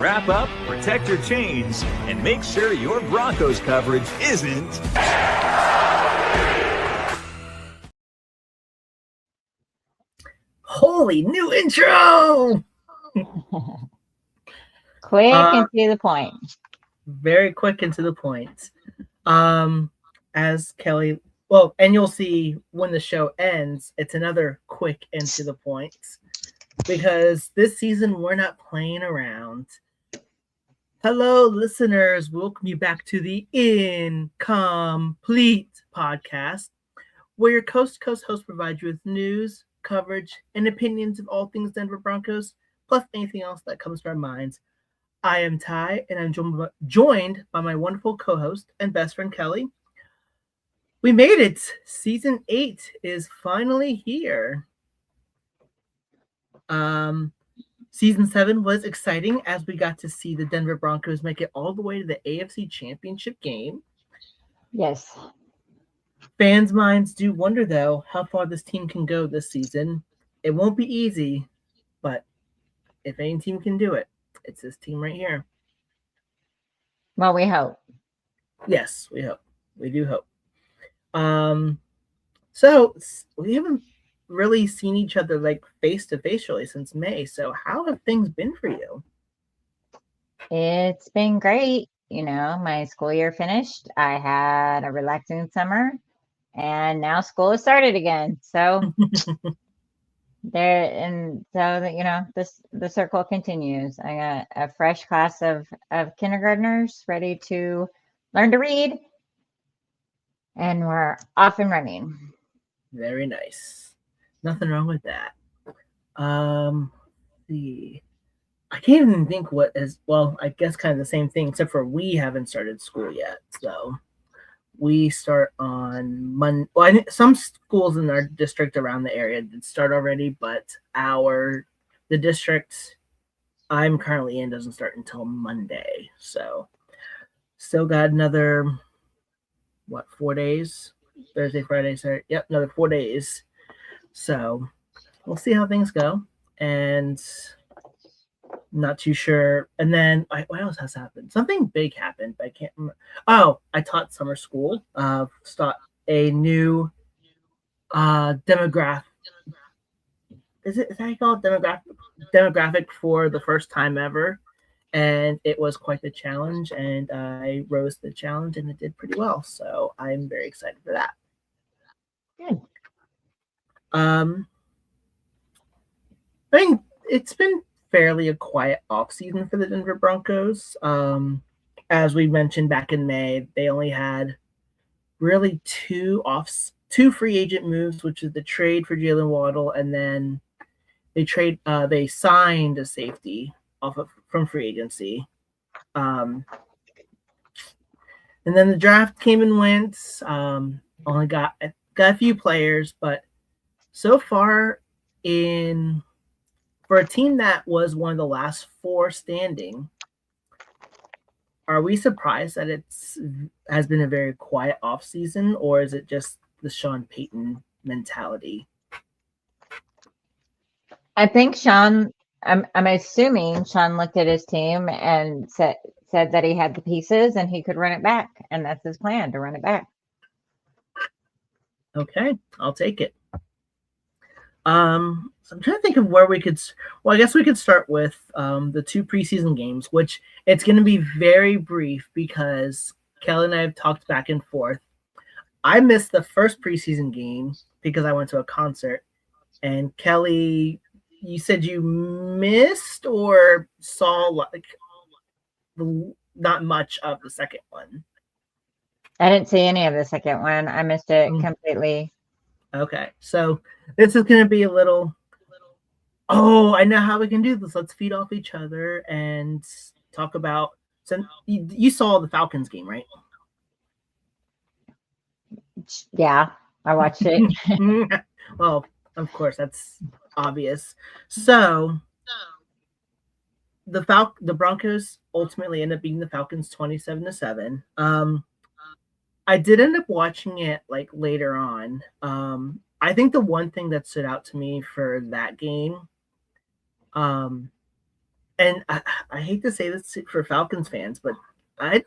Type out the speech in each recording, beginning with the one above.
Wrap up, protect your chains, and make sure your Broncos coverage isn't... Holy new intro! Quick and to the point. Very quick and to the point. As Kelly, and you'll see when the show ends, it's another quick and to the point. Because this season, we're not playing around. Hello, listeners. Welcome you back to the In-COM-PLETE podcast, where your coast-to-coast host provides you with news, coverage, and opinions of all things Denver Broncos, plus anything else that comes to our minds. I am Ty, and I'm joined by my wonderful co-host and best friend, Kelly. We made it. Season 8 is finally here. Season 7 was exciting as we got to see the Denver Broncos make it all the way to the AFC Championship game. Yes. Fans' minds do wonder, though, how far this team can go this season. It won't be easy, but if any team can do it, it's this team right here. Well, we hope. Yes, we hope. We do hope. So we haven't really seen each other like face to face really since May. So how have things been for you? It's been great. You know, my school year finished. I had a relaxing summer, and now school has started again. So the circle continues. I got a fresh class of kindergartners ready to learn to read, and we're off and running. Very nice. Nothing wrong with that. I can't even think what is, I guess kind of the same thing, except for we haven't started school yet. So we start on Monday. Well, some schools in our district around the area did start already, but the district I'm currently in doesn't start until Monday. So still got another, 4 days? Thursday, Friday, Saturday. Yep, another 4 days. So we'll see how things go. And not too sure. And then what else has happened? Something big happened, but I can't remember. Oh, I taught summer school. Taught a new demographic. Is that how you call it? Demographic for the first time ever. And it was quite the challenge, and I rose the challenge, and it did pretty well. So I'm very excited for that. Good. I mean, it's been fairly a quiet off season for the Denver Broncos. As we mentioned back in May, they only had really two free agent moves, which is the trade for Jalen Waddle, and then they signed a safety from free agency. And then the draft came and went. Only got a few players, but so far for a team that was one of the last 4 standing, are we surprised that has been a very quiet offseason, or is it just the Sean Payton mentality? I think I'm assuming Sean looked at his team and said that he had the pieces and he could run it back, and that's his plan, to run it back. Okay, I'll take it. So I'm trying to think of where we could. Well, I guess we could start with the 2 preseason games, which it's going to be very brief because Kelly and I have talked back and forth. I missed the first preseason game because I went to a concert, and Kelly, you said you missed or saw not much of the second one. I didn't see any of the second one. I missed it completely. Okay, so this is going to be a little, I know how we can do this. Let's feed off each other and talk about, so you saw the Falcons game, right? Yeah, I watched it. Well, of course, that's obvious. So the Broncos ultimately end up beating the Falcons 27-7. I did end up watching it later on. I think the one thing that stood out to me for that game, and And I hate to say this for Falcons fans, but I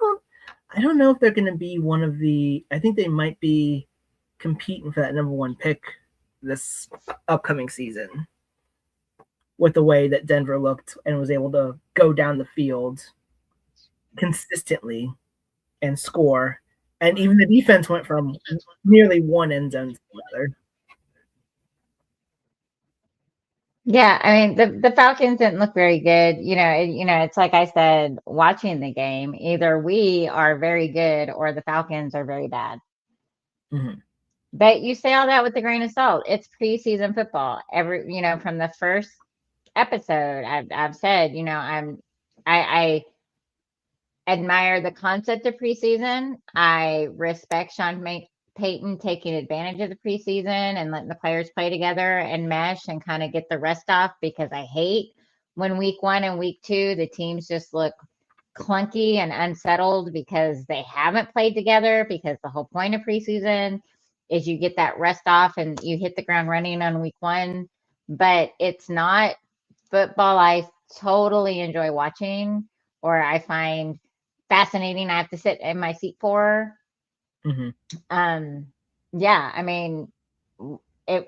don't know if they're going to be one of the. I think they might be competing for that number one pick this upcoming season with the way that Denver looked and was able to go down the field consistently and score. And even the defense went from nearly one end zone to another. Yeah, I mean the Falcons didn't look very good. It's like I said, watching the game, either we are very good or the Falcons are very bad. Mm-hmm. But you say all that with a grain of salt. It's preseason football. From the first episode, I've said, I admire the concept of preseason. I respect Sean Payton taking advantage of the preseason and letting the players play together and mesh and kind of get the rest off, because I hate when week 1 and week 2 the teams just look clunky and unsettled because they haven't played together, because the whole point of preseason is you get that rest off and you hit the ground running on week 1. But it's not football I totally enjoy watching, or I find fascinating. I have to sit in my seat for. Mm-hmm. Yeah, I mean, it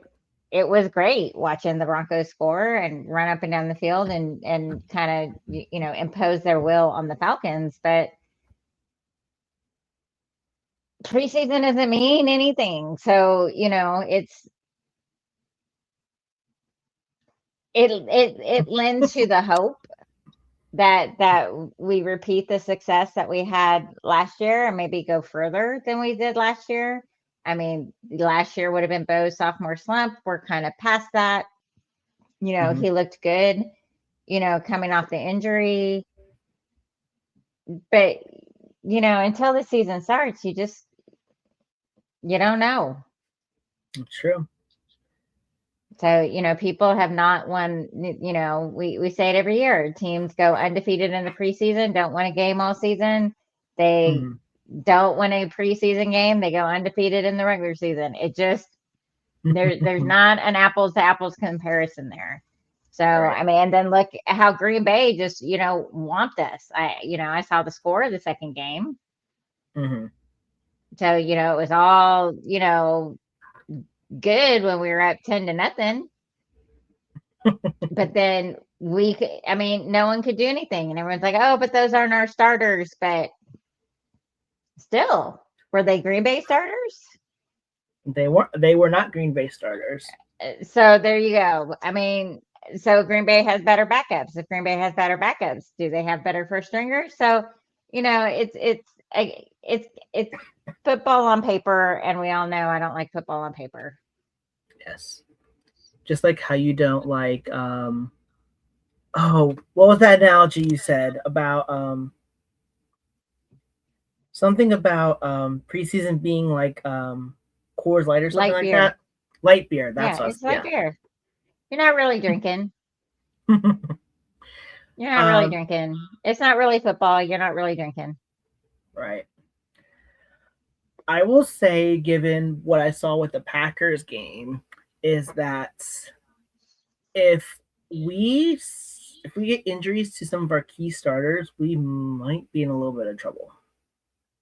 was great watching the Broncos score and run up and down the field and kind of impose their will on the Falcons. But preseason doesn't mean anything, so it lends to the hope that we repeat the success that we had last year and maybe go further than we did last year. I mean, last year would have been Bo's sophomore slump. We're kind of past that. Mm-hmm. He looked good, coming off the injury. But, until the season starts, you don't know. True. So, people have not won, we say it every year. Teams go undefeated in the preseason, don't win a game all season. They don't win a preseason game, they go undefeated in the regular season. It just, there's not an apples to apples comparison there. So, Right. I mean, and then look at how Green Bay just, whomped us. I saw the score of the second game. Mm-hmm. So, it was all, good when we were up 10-0. But then no one could do anything. And everyone's like, oh, but those aren't our starters. But still, were they Green Bay starters? They were not Green Bay starters. So there you go. I mean, so Green Bay has better backups. If Green Bay has better backups, do they have better first stringers? So, it's football on paper, and we all know I don't like football on paper. Yes. Just like how you don't like what was that analogy you said about something about preseason being like Coors Light or something like that? Light beer. That's it's light beer. You're not really drinking. You're not really drinking. It's not really football. You're not really drinking. Right. I will say, given what I saw with the Packers game, is that if we get injuries to some of our key starters, we might be in a little bit of trouble,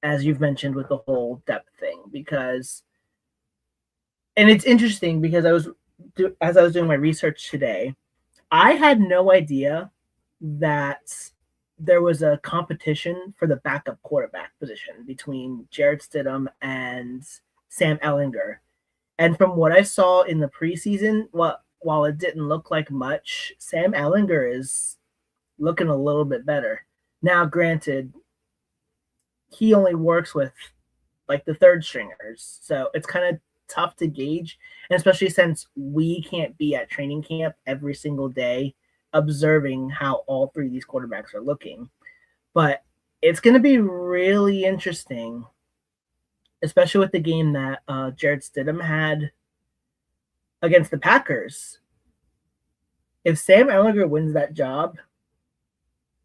as you've mentioned with the whole depth thing. And it's interesting because as I was doing my research today, I had no idea that there was a competition for the backup quarterback position between Jarrett Stidham and Sam Ehlinger. And from what I saw in the preseason, while it didn't look like much, Sam Ehlinger is looking a little bit better. Now, granted, he only works with like the third stringers, so it's kind of tough to gauge, and especially since we can't be at training camp every single day observing how all three of these quarterbacks are looking. But it's going to be really interesting, especially with the game that Jarrett Stidham had against the Packers. If Sam Ehlinger wins that job,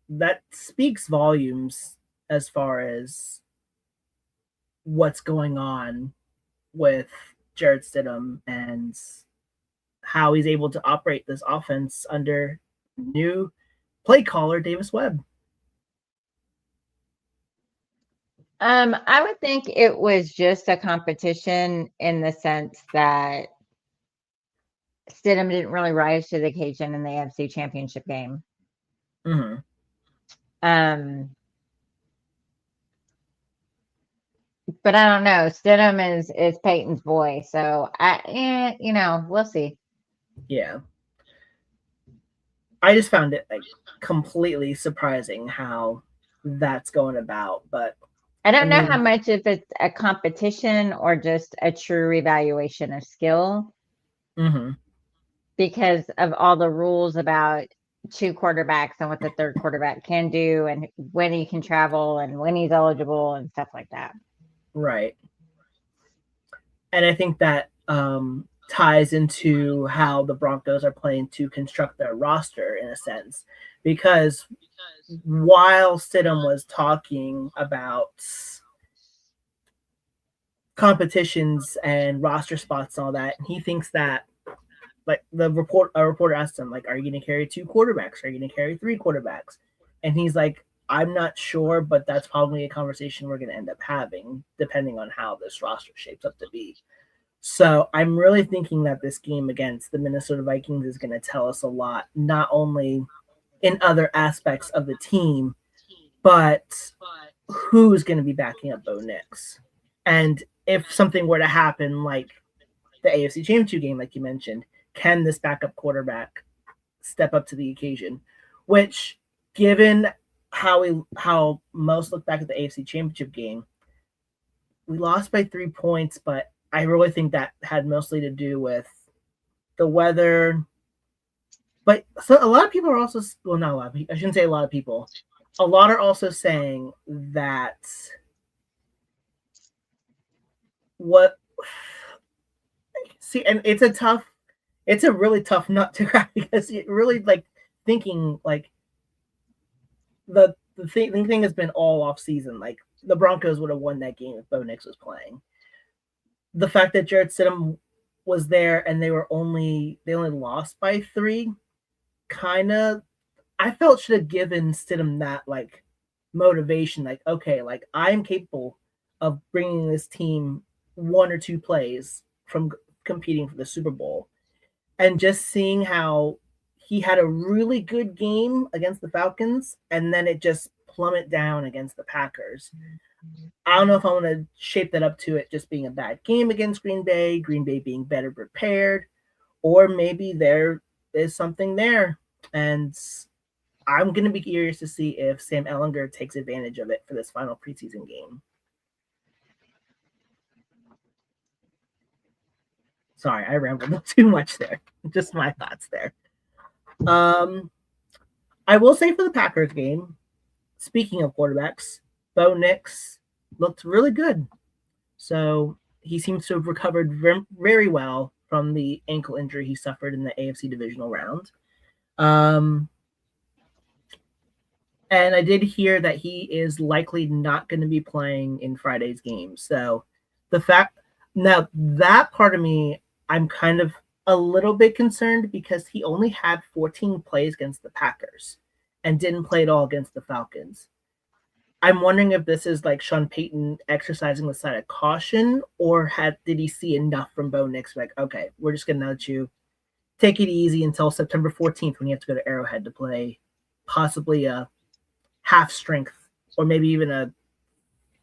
that speaks volumes as far as what's going on with Jarrett Stidham and how he's able to operate this offense under new play caller Davis Webb? I would think it was just a competition in the sense that Stidham didn't really rise to the occasion in the AFC Championship game. Mm-hmm. But I don't know. Stidham is Peyton's boy, so we'll see. Yeah. I just found it like completely surprising how that's going about, but I don't know how much if it's a competition or just a true evaluation of skill. Mm-hmm. Because of all the rules about two quarterbacks and what the third quarterback can do and when he can travel and when he's eligible and stuff like that. Right. And I think that ties into how the Broncos are planning to construct their roster in a sense, because while Stidham was talking about competitions and roster spots and all that, he thinks that, like, a reporter asked him, like, are you going to carry 2 quarterbacks? Are you going to carry 3 quarterbacks? And he's like, I'm not sure, but that's probably a conversation we're going to end up having depending on how this roster shapes up to be. So I'm really thinking that this game against the Minnesota Vikings is going to tell us a lot, not only in other aspects of the team, but who's going to be backing up Bo Nix. And if something were to happen like the AFC Championship game, like you mentioned, can this backup quarterback step up to the occasion? Which, given how most look back at the AFC Championship game, we lost by 3 points, but I really think that had mostly to do with the weather. But so a lot of people are also, well, not a lot of people, I shouldn't say a lot of people. A lot are also saying that and it's a really tough nut to crack, because it really, like, thinking, like, the thing has been all off season. Like, the Broncos would have won that game if Bo Nix was playing. The fact that Jarrett Stidham was there and they only lost by 3, kind of, I felt should have given Stidham that, like, motivation. Like, okay, like, I'm capable of bringing this team 1 or 2 plays from competing for the Super Bowl. And just seeing how he had a really good game against the Falcons and then it just plummet down against the Packers. I don't know if I want to shape that up to it just being a bad game against Green Bay being better prepared, or maybe there is something there. And I'm going to be curious to see if Sam Ehlinger takes advantage of it for this final preseason game. Sorry, I rambled too much there. Just my thoughts there. I will say for the Packers game, speaking of quarterbacks, Bo Nix looked really good. So he seems to have recovered very well from the ankle injury he suffered in the AFC divisional round. And I did hear that he is likely not going to be playing in Friday's game. So now that part of me, I'm kind of a little bit concerned, because he only had 14 plays against the Packers and didn't play at all against the Falcons. I'm wondering if this is like Sean Payton exercising the side of caution, or did he see enough from Bo Nix? Like, okay, we're just going to let you take it easy until September 14th when you have to go to Arrowhead to play possibly a half strength or maybe even a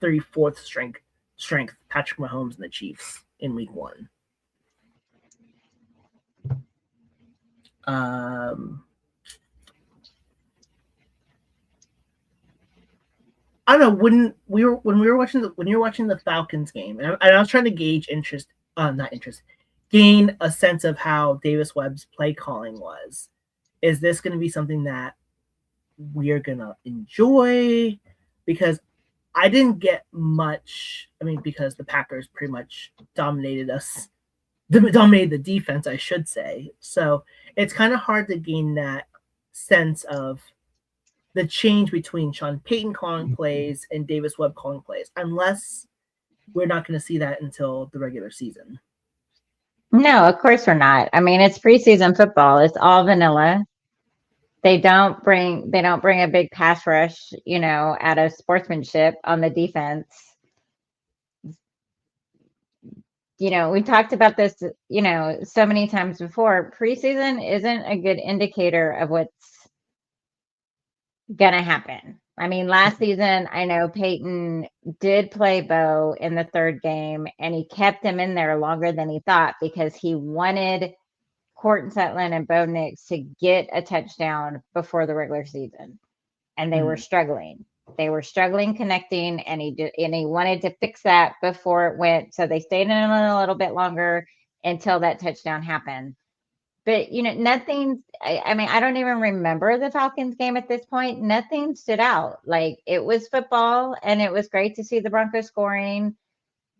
3/4 strength Patrick Mahomes and the Chiefs in week 1. I don't know, when you were watching the Falcons game, and I was trying to gauge gain a sense of how Davis Webb's play calling was. Is this going to be something that we're going to enjoy? Because I didn't get much, because the Packers pretty much dominated the defense, I should say. So it's kind of hard to gain that sense of the change between Sean Payton calling plays and Davis Webb calling plays, unless we're not going to see that until the regular season. No, of course we're not. It's preseason football. It's all vanilla. They don't bring a big pass rush, out of sportsmanship on the defense. We talked about this, so many times before. Preseason isn't a good indicator of what's gonna happen. I mean, last season, I know Peyton did play Bo in the third game, and he kept him in there longer than he thought because he wanted Courtland Sutton and Bo Nix to get a touchdown before the regular season, and they were struggling. They were struggling connecting, and he wanted to fix that before it went. So they stayed in a little bit longer until that touchdown happened. But nothing. I mean, I don't even remember the Falcons game at this point. Nothing stood out. Like, it was football, and it was great to see the Broncos scoring,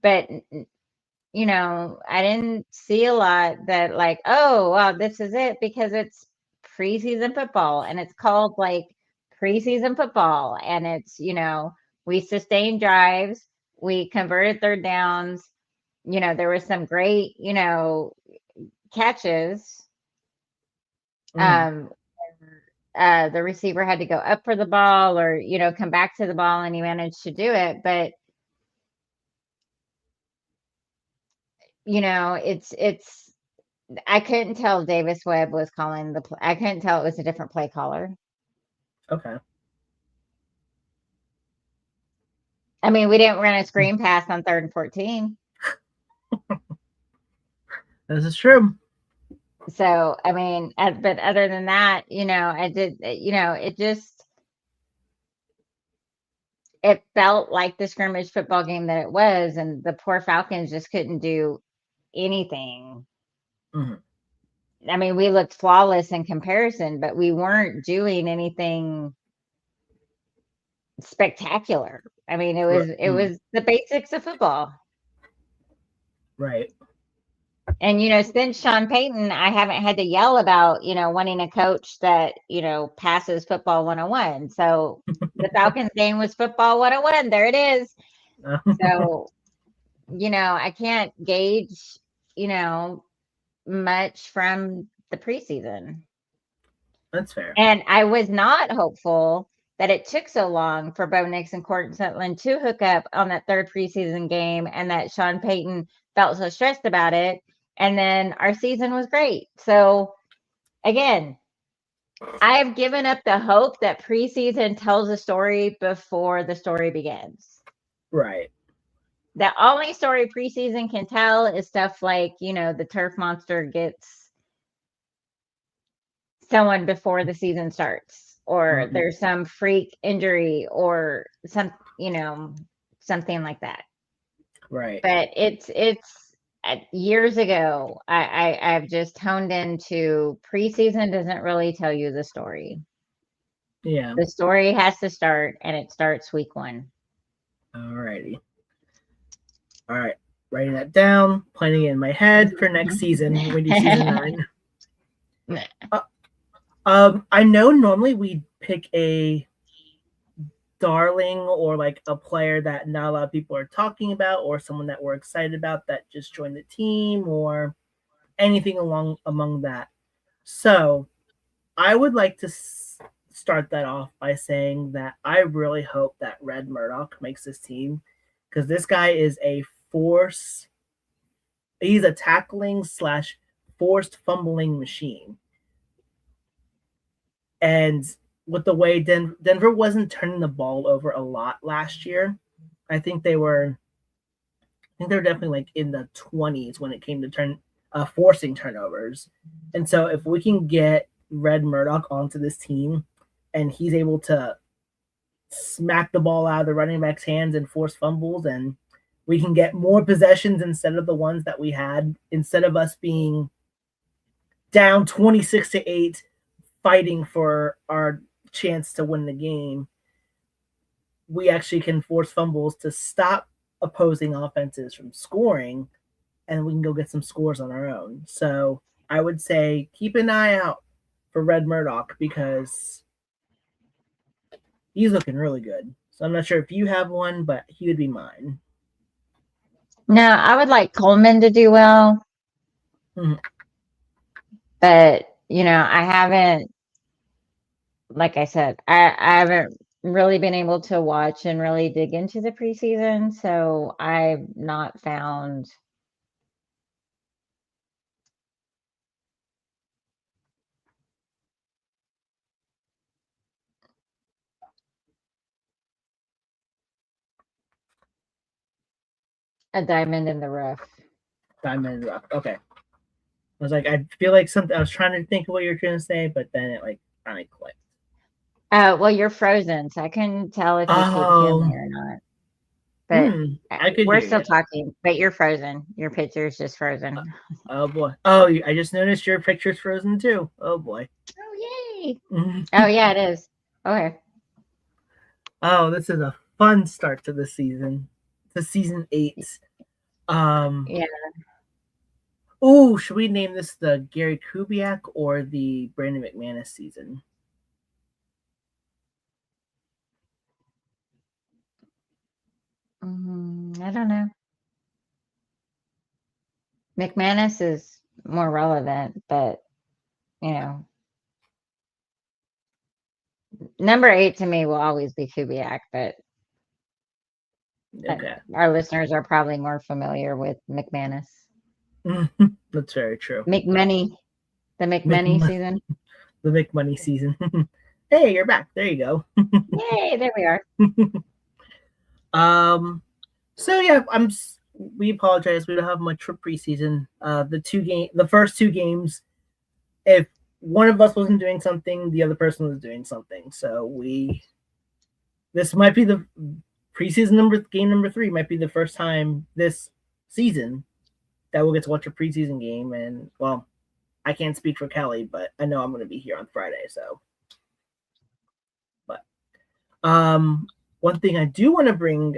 but I didn't see a lot that, like, oh wow, this is it, because it's preseason football, and it's called like preseason football, and it's we sustained drives, we converted third downs. There was some great catches. The receiver had to go up for the ball or come back to the ball, and he managed to do it. But it's I couldn't tell Davis Webb was calling the play. I couldn't tell it was a different play caller. Okay. I mean, we didn't run a screen pass on 3rd and 14. This is true. So, I mean, but other than that, I did, it felt like the scrimmage football game that it was, and the poor Falcons just couldn't do anything. I mean, we looked flawless in comparison, but we weren't doing anything spectacular. I mean, it was the basics of football. Right. And, since Sean Payton, I haven't had to yell about, wanting a coach that, passes football 101. So the Falcons game was football 101. There it is. So, I can't gauge, much from the preseason. That's fair. And I was not hopeful that it took so long for Bo Nix and Courtland Sutton to hook up on that third preseason game, and that Sean Payton felt so stressed about it. And then our season was great. So again, I have given up the hope that preseason tells a story before the story begins. Right. The only story preseason can tell is stuff like, the turf monster gets someone before the season starts, or there's some freak injury, or something like that. Right. But it's years ago, I've just honed into preseason doesn't really tell you the story. Yeah. The story has to start, and it starts week 1. Alrighty. All right. Writing that down, planning it in my head for next season when we do season 9. I know normally we pick a darling, or like a player that not a lot of people are talking about, or someone that we're excited about that just joined the team, or anything among that. So I would like to start that off by saying that I really hope that Red Murdoch makes this team, because this guy is a force. He's a tackling / forced fumbling machine. And with the way Denver wasn't turning the ball over a lot last year, I think they were definitely like in the 20s when it came to forcing turnovers. And so if we can get Red Murdoch onto this team, and he's able to smack the ball out of the running back's hands and force fumbles, and we can get more possessions instead of the ones that we had, instead of us being down 26-8 fighting for our chance to win the game, we actually can force fumbles to stop opposing offenses from scoring, and we can go get some scores on our own. So I would say keep an eye out for Red Murdoch, because he's looking really good. So I'm not sure if you have one, but he would be mine. No, I would like Coleman to do well. But, I haven't like I said, I haven't really been able to watch and really dig into the preseason, so I've not found a diamond in the rough. Diamond Rock. Okay. I was like, I feel like something. I was trying to think of what you're trying to say, but then it like finally clicked. Well, you're frozen, so I couldn't tell if you could hear me Oh, or not. But I could we're hear still you. talking, but you're frozen. Your picture's just frozen. Oh boy. Oh, I just noticed your picture's frozen too. Oh boy. Oh, yay. Mhm. Oh, yeah, it is. Okay. Oh, this is a fun start to the season. To season 8. Um. Yeah. Oh, should we name this the Gary Kubiak or the Brandon McManus season? I don't know. McManus is more relevant, but you know, number 8 to me will always be Kubiak, but Okay. our listeners are probably more familiar with McManus. That's very true. McMany, the McMany McMoney, season. the McMoney season. Hey, you're back. There you go. Yay, there we are. um. So yeah, We apologize. We don't have much for preseason. The first 2 games. If one of us wasn't doing something, the other person was doing something. So this might be the preseason game number 3 might be the first time this season that we'll get to watch a preseason game. And well, I can't speak for Kelly, but I know I'm going to be here on Friday. So, but one thing I do want to bring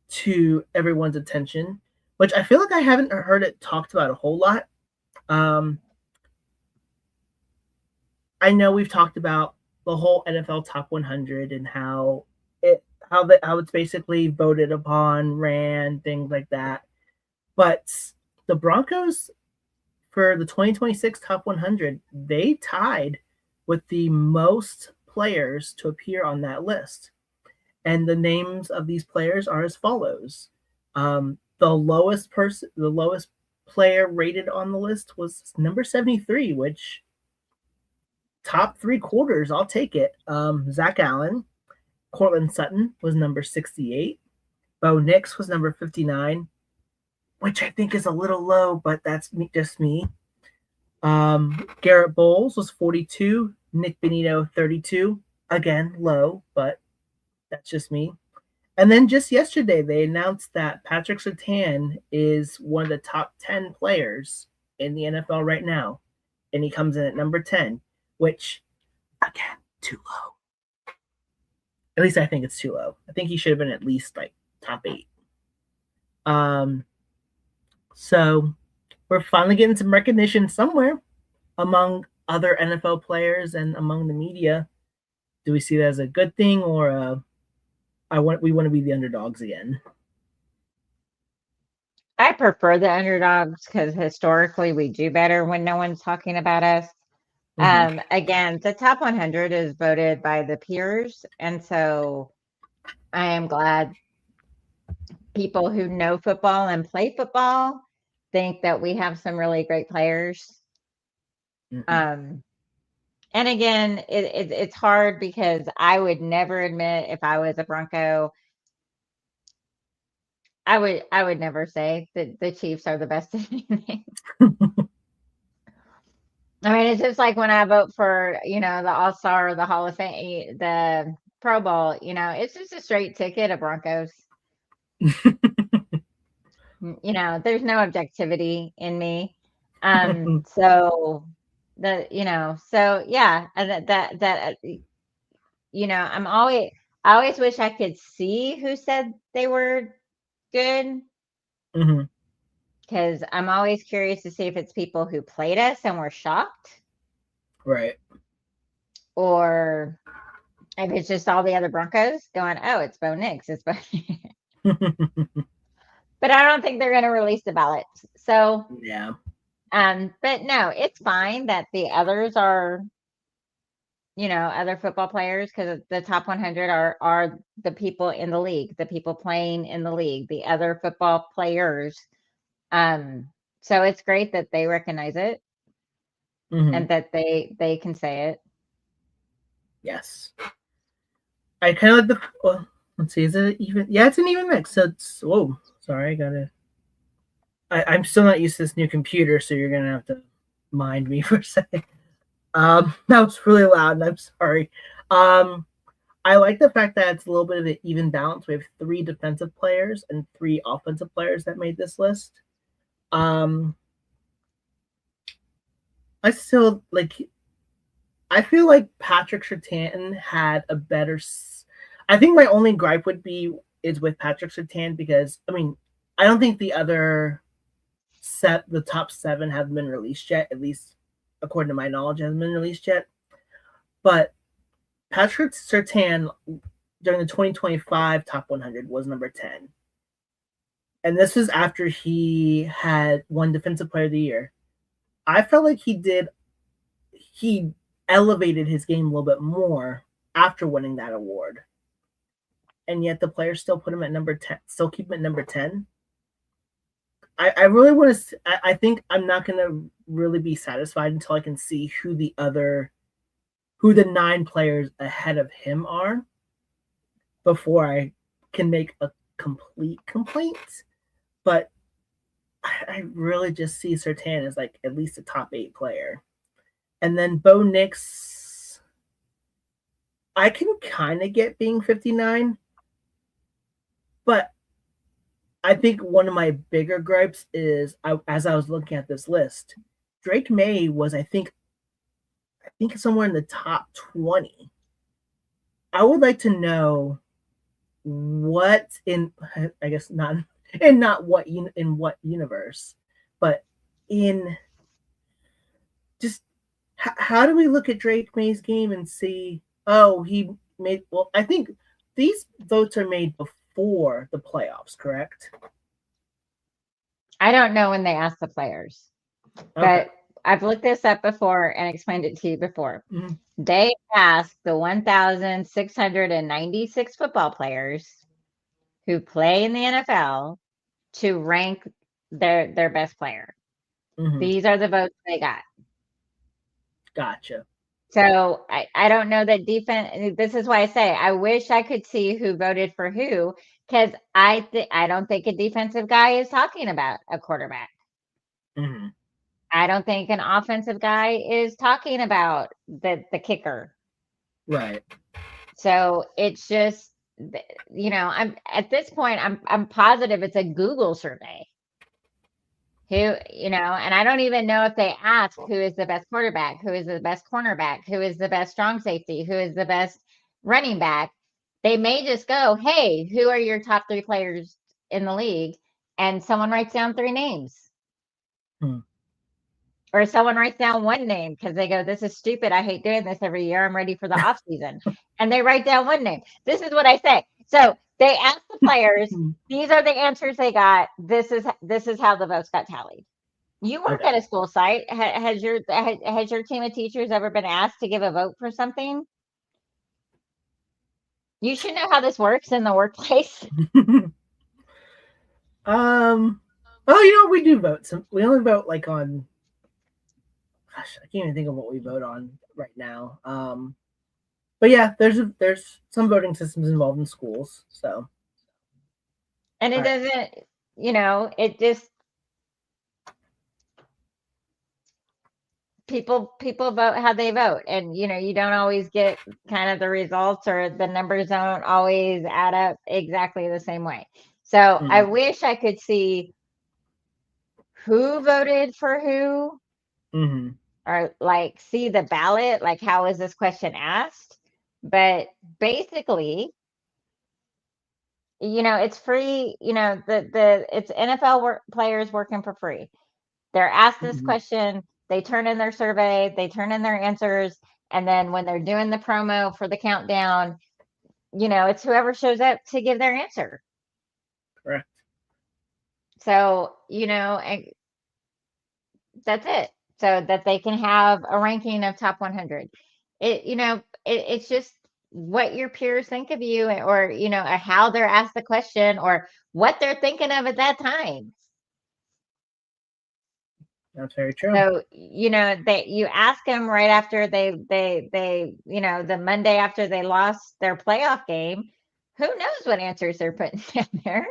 to everyone's attention, which I feel like I haven't heard it talked about a whole lot. I know we've talked about the whole NFL Top 100 and how it's basically voted upon, ran, things like that. But the Broncos for the 2026 Top 100, they tied with the most players to appear on that list. And the names of these players are as follows. The lowest player rated on the list was number 73, which top 3 quarters, I'll take it. Zach Allen, Cortland Sutton was number 68. Bo Nix was number 59, which I think is a little low, but that's just me. Garrett Bowles was 42. Nick Benito, 32. Again, low, but that's just me. And then just yesterday, they announced that Patrick Surtain is one of the top 10 players in the NFL right now. And he comes in at number 10, which, again, too low. At least I think it's too low. I think he should have been at least like top 8. So we're finally getting some recognition somewhere among other NFL players and among the media. Do we see that as a good thing, or we want to be the underdogs again? I prefer the underdogs because historically we do better when no one's talking about us. Again, the top 100 is voted by the peers, and so I am glad people who know football and play football think that we have some really great players. And again, it's hard because I would never admit if I was a Bronco, I would never say that the Chiefs are the best at anything. I mean, it's just like when I vote for, the All-Star, the Hall of Fame, the Pro Bowl, it's just a straight ticket of Broncos. There's no objectivity in me. So yeah, and I always wish I could see who said they were good. Because I'm always curious to see if it's people who played us and were shocked. Right. Or if it's just all the other Broncos going, oh, it's Bo Nix. It's Bo. But I don't think they're going to release the ballot. So yeah. But no, it's fine that the others are other football players, because the top 100 are the people in the league, the people playing in the league, the other football players. So it's great that they recognize it and that they can say it. Yes. I kind of like the. Well, let's see. Is it even? Yeah, it's an even mix. So it's. Whoa. Sorry, I gotta. I'm still not used to this new computer, so you're gonna have to mind me for a second. That was really loud, and I'm sorry. I like the fact that it's a little bit of an even balance. We have 3 defensive players and 3 offensive players that made this list. I still like. I feel like Patrick Surtain had a better. I think my only gripe would be is with Patrick Surtain because I don't think the other the top 7 haven't been released yet. At least according to my knowledge, hasn't been released yet. But Patrick Surtain during the 2025 top 100 was number 10, and this was after he had won Defensive Player of the Year. I felt like he elevated his game a little bit more after winning that award, and yet the players still put him at number 10, still keep him at number 10. I really want to. I think I'm not going to really be satisfied until I can see who the 9 players ahead of him are before I can make a complete complaint. But I really just see Surtain as like at least a top 8 player. And then Bo Nix, I can kind of get being 59, but I think one of my bigger gripes is as I was looking at this list, Drake May was I think somewhere in the top 20. I would like to know what in I guess not what in what universe, but in just how do we look at Drake May's game and see, oh, he made, well, I think these votes are made before the playoffs, correct? I don't know when they ask the players, but I've looked this up before and explained it to you before. Mhm. They asked the 1,696 football players who play in the NFL to rank their best player. These are the votes they got. Gotcha. So I don't know that defense. This is why I say I wish I could see who voted for who, because I don't think a defensive guy is talking about a quarterback. I don't think an offensive guy is talking about the kicker. Right. So it's just, I'm at this point, I'm positive it's a Google survey. Who, and I don't even know if they ask who is the best quarterback, who is the best cornerback, who is the best strong safety, who is the best running back. They may just go, hey, who are your top 3 players in the league? And someone writes down 3 names. Or someone writes down 1 name because they go, this is stupid. I hate doing this every year. I'm ready for the off season. And they write down 1 name. This is what I say. So they ask the players, these are the answers they got. This is how the votes got tallied. You work at a school site. Has your team of teachers ever been asked to give a vote for something? You should know how this works in the workplace. Oh, we do vote. We only vote like on. Gosh, I can't even think of what we vote on right now. But yeah, there's some voting systems involved in schools. So, and it doesn't, it just people vote how they vote, and you don't always get kind of the results, or the numbers don't always add up exactly the same way. So I wish I could see who voted for who, or like see the ballot, like how is this question asked. But basically, it's free. It's NFL players working for free. They're asked this question, they turn in their survey, they turn in their answers, and then when they're doing the promo for the countdown, it's whoever shows up to give their answer. Correct. So, that's it. So that they can have a ranking of top 100. it's just what your peers think of you, or or how they're asked the question, or what they're thinking of at that time. That's very true. So, you ask them right after they the Monday after they lost their playoff game, who knows what answers they're putting down there?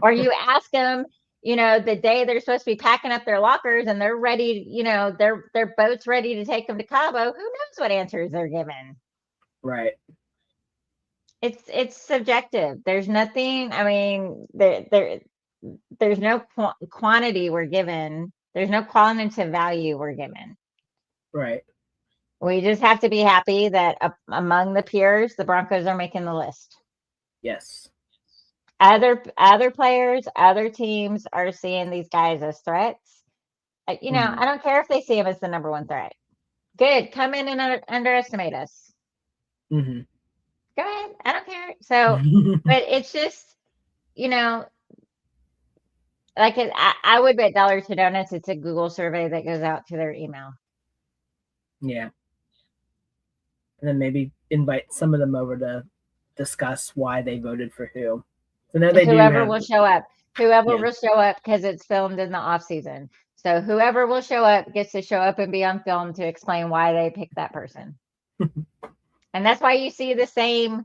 Or you ask them, the day they're supposed to be packing up their lockers and they're ready, their boat's ready to take them to Cabo, who knows what answers they're given? Right. It's subjective. There's nothing, I mean, there's no quantity we're given. There's no quantitative value we're given. Right. We just have to be happy that among the peers, the Broncos are making the list. Yes. Other players, other teams are seeing these guys as threats. I don't care if they see him as the number one threat. Good, come in and underestimate us. Mm-hmm. Go ahead, I don't care. So, but it's just, like I would bet dollars to donuts it's a Google survey that goes out to their email. Yeah. And then maybe invite some of them over to discuss why they voted for who. So now whoever will show up. Whoever will show up, because it's filmed in the off season. So whoever will show up gets to show up and be on film to explain why they picked that person. And that's why you see the same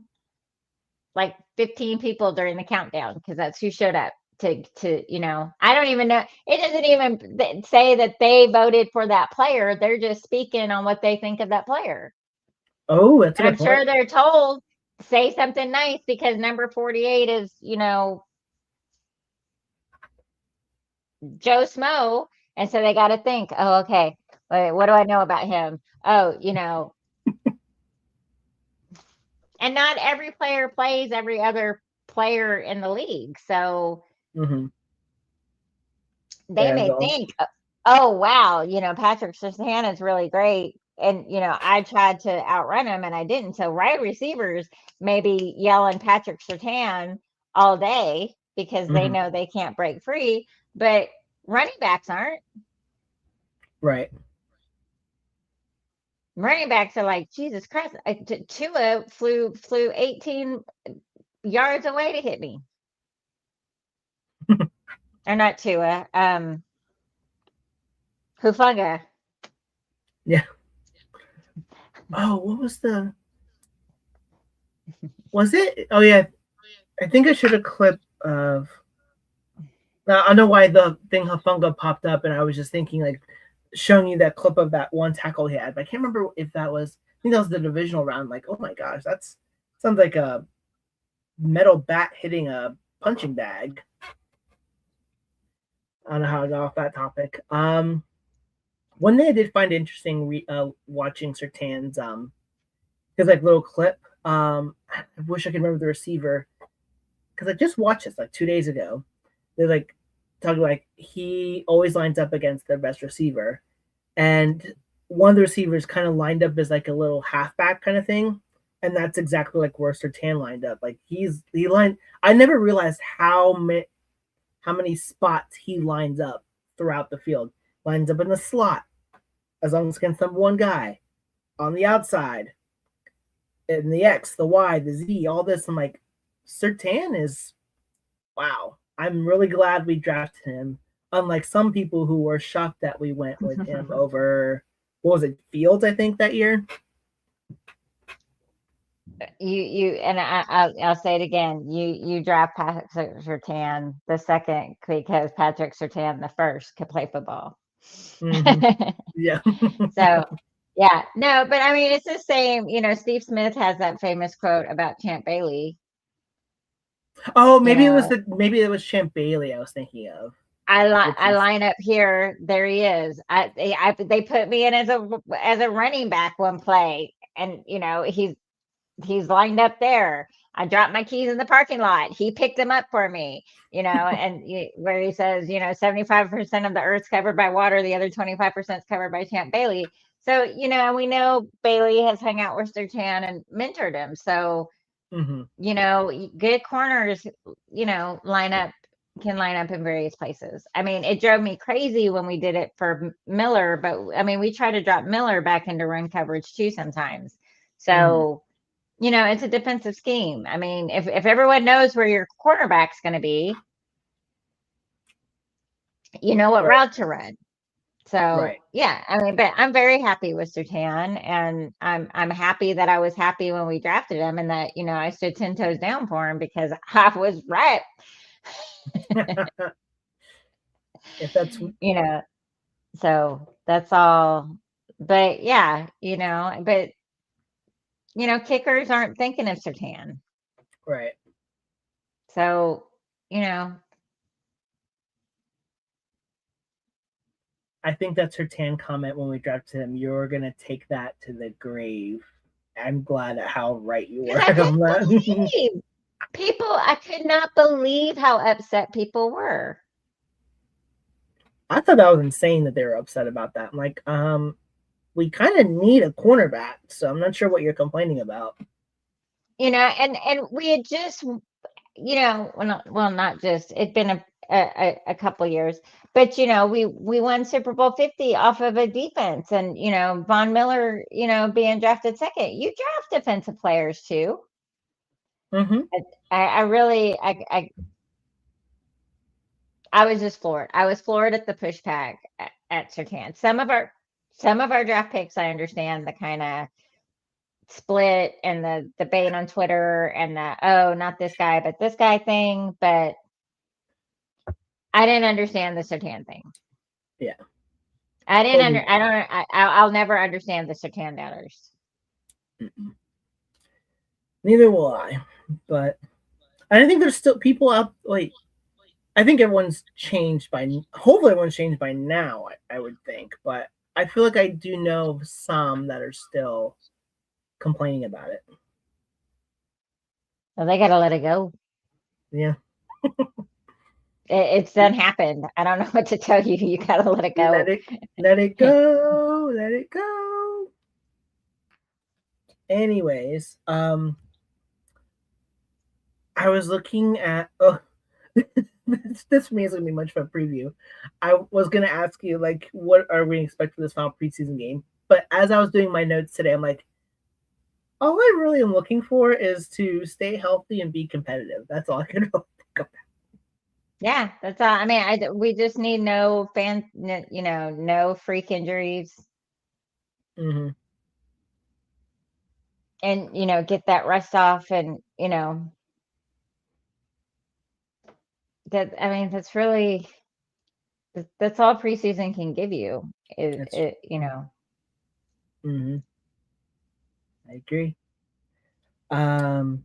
like 15 people during the countdown, because that's who showed up to I don't even know. It doesn't even say that they voted for that player. They're just speaking on what they think of that player. Oh, that's and I'm sure they're told, say something nice because number 48 is, Joe Smo. And so they got to think, oh, okay, wait, what do I know about him? Oh, and not every player plays every other player in the league. So they may think, oh, wow, Patrick Surtain is really great. And, I tried to outrun him and I didn't. So wide receivers may be yelling Patrick Surtain all day because they know they can't break free, but running backs aren't. Right. Running backs are like, Jesus Christ, Tua flew 18 yards away to hit me. Or not Tua, Hufanga. Yeah. Oh, what was it? Oh, yeah. I think I should have clip of. I don't know why the thing Hufanga popped up, and I was just thinking, like, showing you that clip of that one tackle he had. But I can't remember if that was. I think that was the divisional round. Like, oh my gosh, that sounds like a metal bat hitting a punching bag. I don't know how I got off that topic. One thing I did find interesting watching Surtain's his like little clip. I wish I could remember the receiver because I just watched this like 2 days ago. They're like talking like he always lines up against their best receiver, and one of the receivers kind of lined up as like a little halfback kind of thing, and that's exactly like where Surtain lined up. Like he lined. I never realized how many spots he lines up throughout the field. Lines up in the slot, as long as against number one guy, on the outside, in the X, the Y, the Z, all this. I'm like, Surtain is, wow. I'm really glad we drafted him. Unlike some people who were shocked that we went with him over, what was it, Fields, I think, that year? I'll say it again. You draft Patrick Surtain the second because Patrick Surtain the first could play football. Yeah. So yeah, no, but I mean it's the same. Steve Smith has that famous quote about Champ Bailey. Oh, maybe it was Champ Bailey I was thinking of. I line up here. There he is. They put me in as a running back one play, and he's lined up there. I dropped my keys in the parking lot. He picked them up for me, and where he says, 75% of the earth's covered by water, the other 25% is covered by Champ Bailey. So, we know Bailey has hung out with Surtain and mentored him. So, good corners, can line up in various places. I mean, it drove me crazy when we did it for Miller, but I mean, we try to drop Miller back into run coverage too sometimes. So, it's a defensive scheme. I mean, if everyone knows where your quarterback's going to be, you know what route to run. So yeah, I mean, but I'm very happy with Sertan, and I'm happy that I was happy when we drafted him, and that I stood 10 toes down for him because I was right. If that's so that's all. But yeah, but kickers aren't thinking of Sertan. right. So I think that's her tan comment when we drafted him. You're gonna take that to the grave. I'm glad at how right you were. I could not believe how upset people were. I thought that was insane that they were upset about that. I'm like, we kind of need a cornerback, so I'm not sure what you're complaining about. And we had just, well, not just, it'd been a couple years, but we won Super Bowl 50 off of a defense, and Von Miller, being drafted second. You draft defensive players too. Mm-hmm. I was just floored. I was floored at the pushback at Sertan. Some of our draft picks, I understand the kind of split and the debate on Twitter and the not this guy but this guy thing, but I didn't understand the Sertan thing. Yeah, I'll never understand the Sertan doubters. Neither will I, but I think there's still people out. Like, I think everyone's changed by. Hopefully, everyone's changed by now. I would think, but I feel like I do know some that are still complaining about it. Well, they gotta let it go. Yeah. It's done happened. I don't know what to tell you. You gotta let it go. Let it go. Let it go. Anyways, I was looking at this for me is gonna be much of a preview. I was gonna ask you, like, what are we expecting for this final preseason game? But as I was doing my notes today, I'm like, all I really am looking for is to stay healthy and be competitive. That's all I can really think about. Yeah, that's all. I mean, we just need no no freak injuries. Mm-hmm. And get that rust off, and that's really that's all preseason can give you. Mm-hmm. I agree. Well,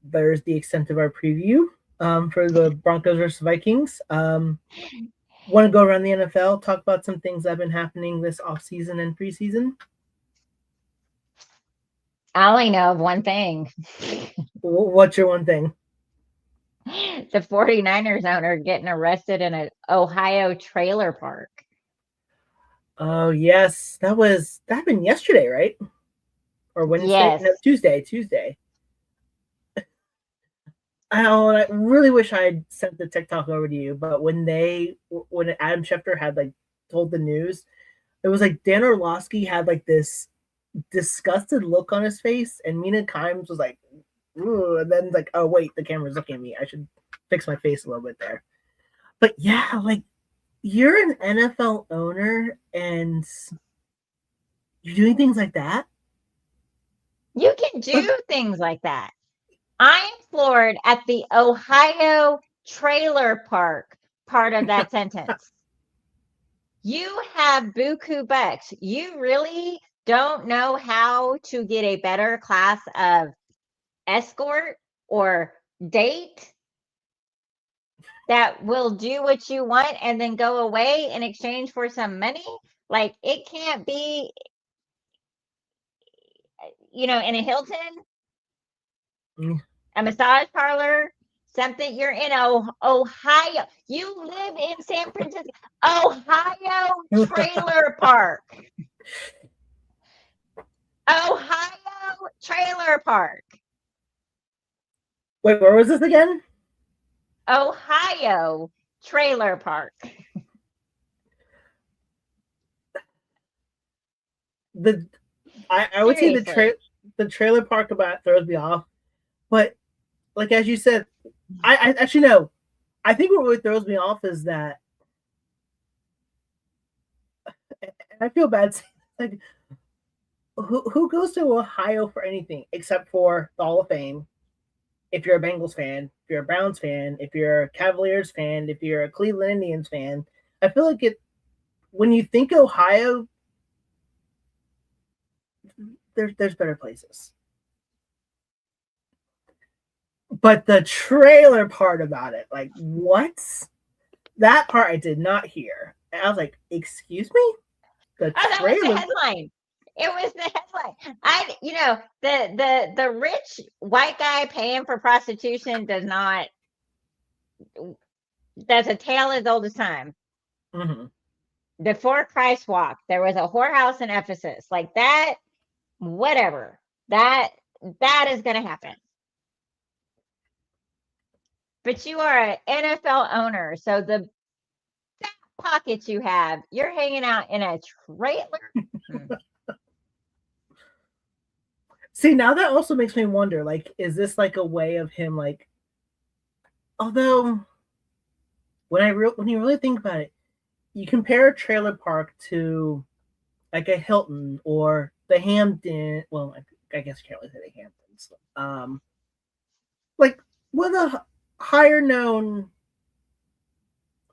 there's the extent of our preview for the Broncos versus Vikings. Want to go around the NFL, talk about some things that have been happening this offseason and preseason? I only know of one thing. What's your one thing? The 49ers owner getting arrested in an Ohio trailer park. Oh, yes. That happened yesterday, right? Or Wednesday? Yes. No, Tuesday. I really wish I had sent the TikTok over to you, but when Adam Schefter had told the news, it was like Dan Orlovsky had this disgusted look on his face, and Mina Kimes was like, ooh, and then oh wait, the camera's looking at me. I should fix my face a little bit there. But yeah, you're an NFL owner and you're doing things like that. You can do things like that. I'm floored at the Ohio trailer park part of that sentence. You have buku bucks. You really don't know how to get a better class of escort or date that will do what you want and then go away in exchange for some money. It can't be, in a Hilton, a massage parlor, something. You're in Ohio. You live in San Francisco. Ohio trailer park. Ohio trailer park. Wait, where was this again? Ohio trailer park. I would say Seriously. the trailer park about throws me off, but like as you said, I actually no. I think what really throws me off is that and I feel bad saying like who goes to Ohio for anything except for the Hall of Fame. If you're a Bengals fan, if you're a Browns fan, if you're a Cavaliers fan, if you're a Cleveland Indians fan, I feel like it when you think Ohio, there's better places. But the trailer part about it, like what? That part I did not hear. And I was like, excuse me? The Oh, that was the trailer. headline. It was the headline. The rich white guy paying for prostitution does not. That's a tale as old as time. Mm-hmm. Before Christ walked, there was a whorehouse in Ephesus. Like that, whatever. That is going to happen. But you are an NFL owner, so the pockets you have, you're hanging out in a trailer. See, now that also makes me wonder, like, is this like a way of him, like, although when you really think about it, you compare a trailer park to like a Hilton or the Hampton. Well, I guess you can't really say the Hamptons. Like with a higher known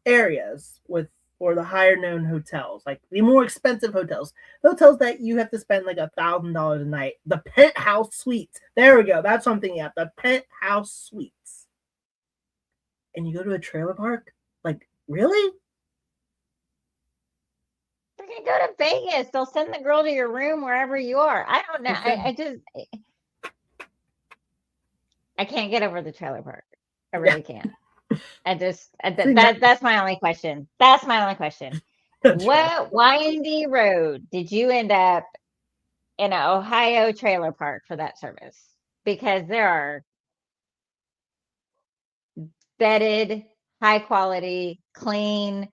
areas with or the higher known hotels, like the more expensive hotels, the hotels that you have to spend like $1,000 a night. The penthouse suites. There we go. That's something you have. The penthouse suites. And you go to a trailer park? Like, really? They're gonna go to Vegas. They'll send the girl to your room wherever you are. I don't know. I can't get over the trailer park. I really can't. That's my only question. That's my only question. What windy road did you end up in an Ohio trailer park for that service? Because there are bedded, high quality, clean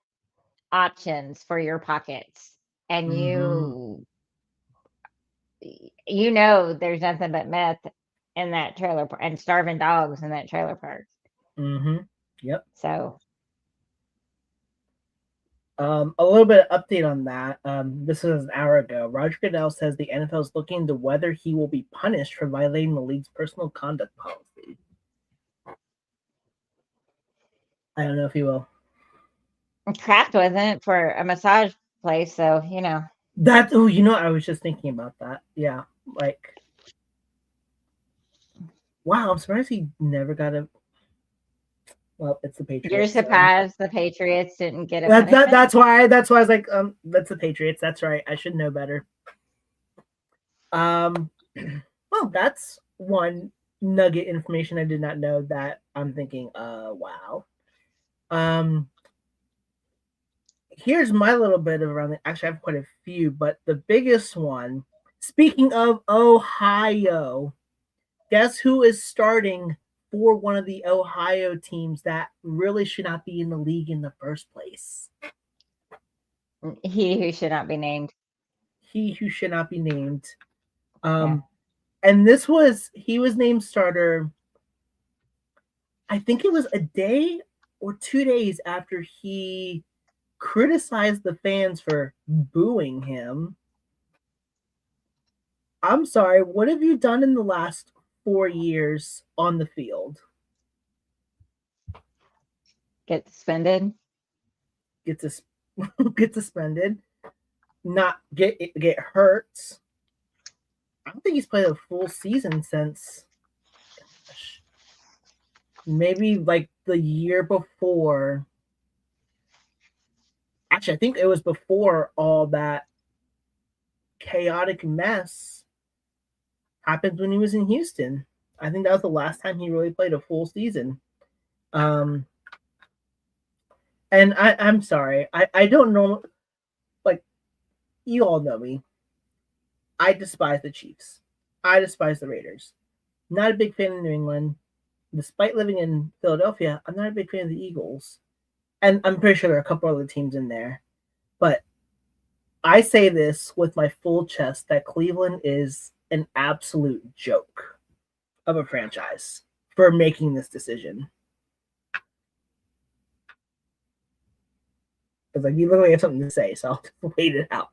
options for your pockets. And you know there's nothing but meth in that trailer park and starving dogs in that trailer park. Mm-hmm. Yep. So a little bit of update on that. This was an hour ago. Roger Goodell says the NFL is looking into whether he will be punished for violating the league's personal conduct policy. I don't know if he will. Kraft wasn't for a massage place, so you know. That I was just thinking about that. Yeah, like wow, I'm surprised he never got a. Well, it's the Patriots. You're surprised the Patriots didn't get a that's why I was like, that's the Patriots. That's right. I should know better. Well, that's one nugget information I did not know that I'm thinking, wow. Here's my little bit of around. Actually, I have quite a few, but the biggest one. Speaking of Ohio, guess who is starting for one of the Ohio teams that really should not be in the league in the first place? He who should not be named. He who should not be named. And he was named starter. I think it was a day or 2 days after he criticized the fans for booing him. I'm sorry, what have you done in the last 4 years on the field? Get suspended. Get suspended. Not get hurt. I don't think he's played a full season since maybe like the year before. Actually, I think it was before all that chaotic mess happened when he was in Houston. I think that was the last time he really played a full season. And I'm sorry. I don't know. Like, you all know me. I despise the Chiefs. I despise the Raiders. Not a big fan of New England. Despite living in Philadelphia, I'm not a big fan of the Eagles. And I'm pretty sure there are a couple other teams in there. But I say this with my full chest that Cleveland is an absolute joke of a franchise for making this decision. Because like you literally have something to say, so I'll wait it out.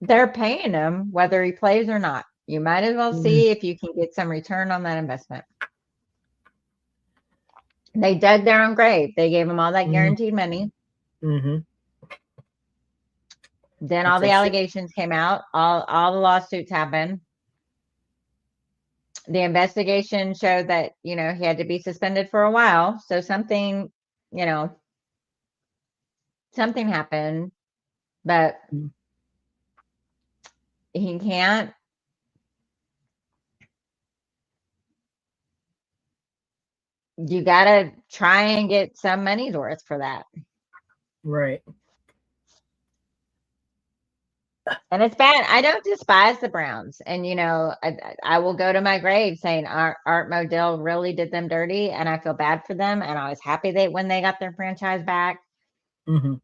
They're paying him whether he plays or not. You might as well see if you can get some return on that investment. They dug their own grave. They gave him all that guaranteed money. Mm-hmm. Then all the allegations came out. All the lawsuits happened. The investigation showed that, he had to be suspended for a while. So something happened, but he can't. You got to try and get some money's worth for that. Right. And it's bad. I don't despise the Browns. And, I will go to my grave saying Art Modell really did them dirty. And I feel bad for them. And I was happy when they got their franchise back. Mm-hmm.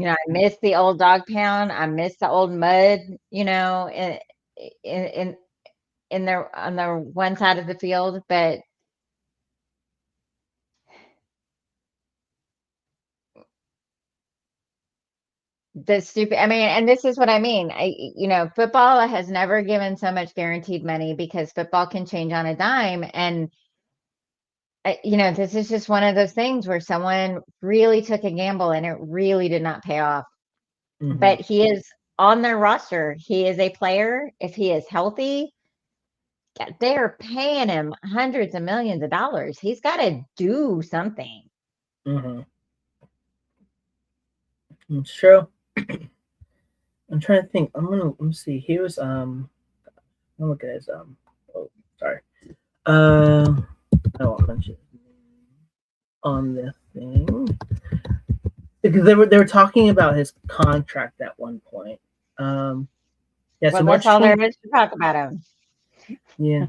I miss the old dog pound. I miss the old mud, in their on their one side of the field. But and this is what I mean. Football has never given so much guaranteed money because football can change on a dime. And, this is just one of those things where someone really took a gamble and it really did not pay off. Mm-hmm. But he is on their roster. He is a player. If he is healthy, they're paying him hundreds of millions of dollars. He's got to do something. Mm-hmm. It's true. I'm trying to think. Let me see. He was I'll look at his oh sorry. I won't mention on the thing. Because they were talking about his contract at one point. Yeah, well, so that's all there is to talk about him. Yeah.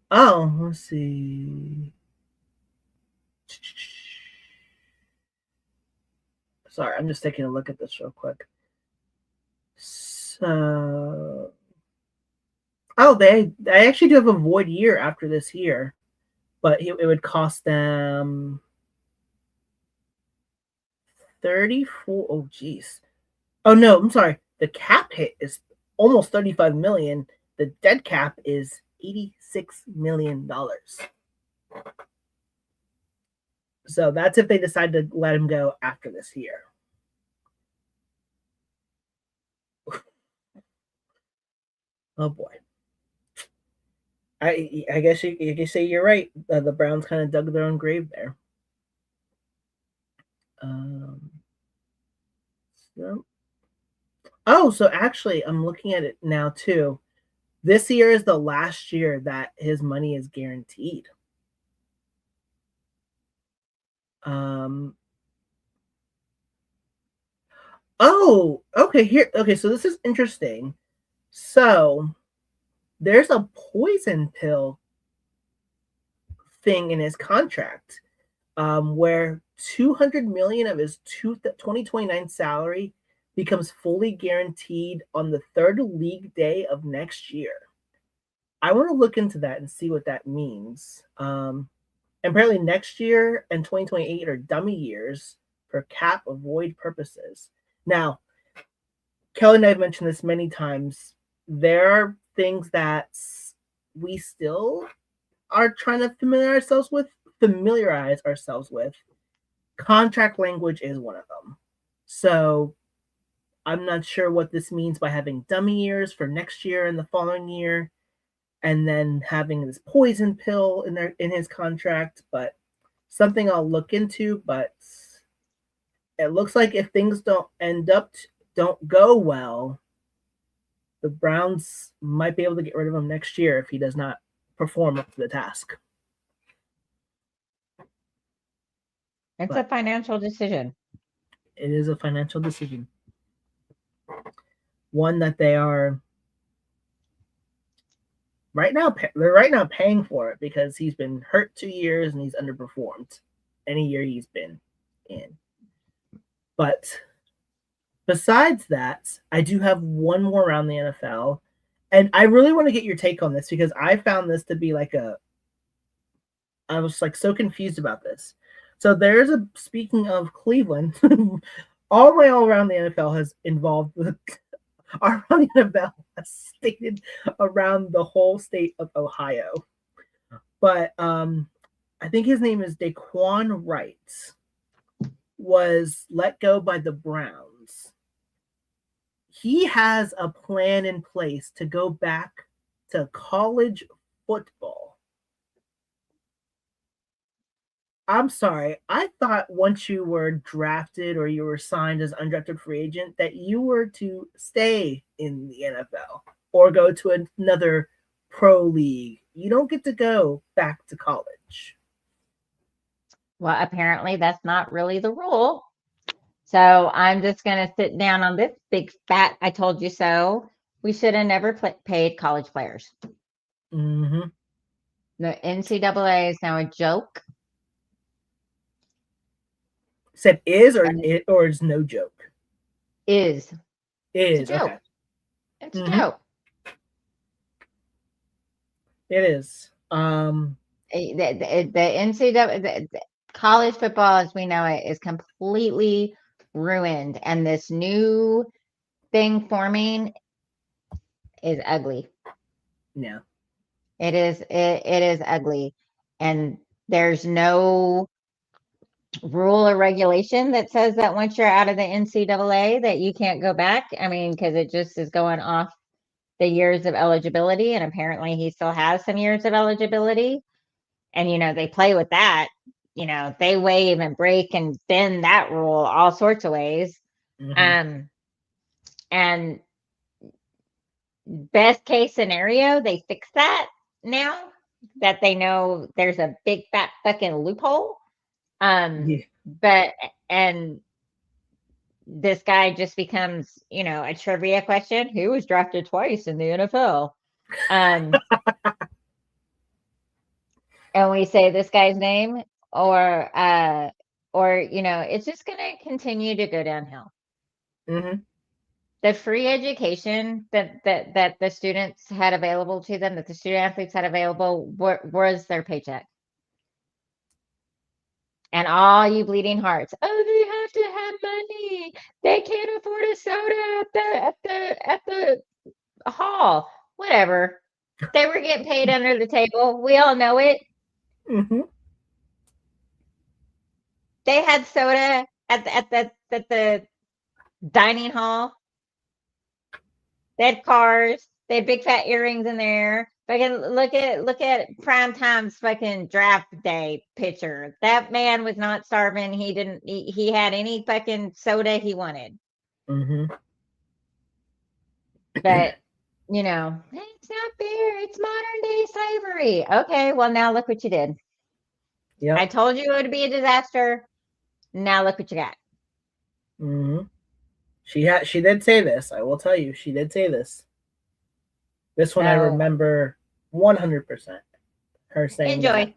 Oh, let's see. Sorry, I'm just taking a look at this real quick. So, they actually do have a void year after this year, but it would cost them 34. Oh, geez. Oh no, I'm sorry. The cap hit is almost 35 million. The dead cap is $86 million. So that's if they decide to let him go after this year. Oh boy. I guess you can say you're right. The Browns kind of dug their own grave there. So actually, I'm looking at it now too. This year is the last year that his money is guaranteed. Okay, so this is interesting. So there's a poison pill thing in his contract, where 200 million of his 2029 salary becomes fully guaranteed on the third league day of next year. I want to look into that and see what that means. Apparently next year and 2028 are dummy years for cap avoid purposes. Now, Kelly and I have mentioned this many times. There are things that we still are trying to familiarize ourselves with. Contract language is one of them. So I'm not sure what this means by having dummy years for next year and the following year, and then having this poison pill in his contract, but something I'll look into. But it looks like if things don't go well, the Browns might be able to get rid of him next year if he does not perform up to the task. It's a financial decision. It is a financial decision. One that they are they're right now paying for it because he's been hurt 2 years and he's underperformed any year he's been in. But besides that, I do have one more around the NFL. And I really want to get your take on this because I found this to be like I was like so confused about this. So there's speaking of Cleveland, all around the NFL has involved with around the NFL has stated around the whole state of Ohio. But I think his name is Daquan Wright was let go by the Browns. He has a plan in place to go back to college football. I'm sorry. I thought once you were drafted or you were signed as undrafted free agent that you were to stay in the NFL or go to another pro league. You don't get to go back to college. Well, apparently that's not really the rule. So I'm just going to sit down on this big fat I told you so. We should have never paid college players. Mm-hmm. The NCAA is now a joke. Said is or is no joke? Is. Is. It's a joke. Okay. It's a joke. It is. The NCAA, the college football as we know it is completely ruined. And this new thing forming is ugly. Yeah. It is ugly. And there's no rule or regulation that says that once you're out of the NCAA that you can't go back. I mean, because it just is going off the years of eligibility, and apparently he still has some years of eligibility. And they play with that. They waive and break and bend that rule all sorts of ways. Mm-hmm. And best case scenario, they fix that now that they know there's a big fat fucking loophole. But this guy just becomes, a trivia question. Who was drafted twice in the NFL? And we say this guy's name or it's just going to continue to go downhill. Mm-hmm. The free education that the students had available to them, that the student athletes had available, was their paycheck. And all you bleeding hearts, oh, they have to have money. They can't afford a soda at the hall. Whatever. They were getting paid under the table. We all know it. Mm-hmm. They had soda at the dining hall. They had cars. They had big fat earrings in there. Fucking look at prime time's fucking draft day picture. That man was not starving. He had any fucking soda he wanted. Mm-hmm. But it's not fair. It's modern day slavery. Okay, well now look what you did. Yeah. I told you it would be a disaster. Now look what you got. Mm-hmm. She did say this. I will tell you, she did say this. This one I remember 100%. Her saying enjoy.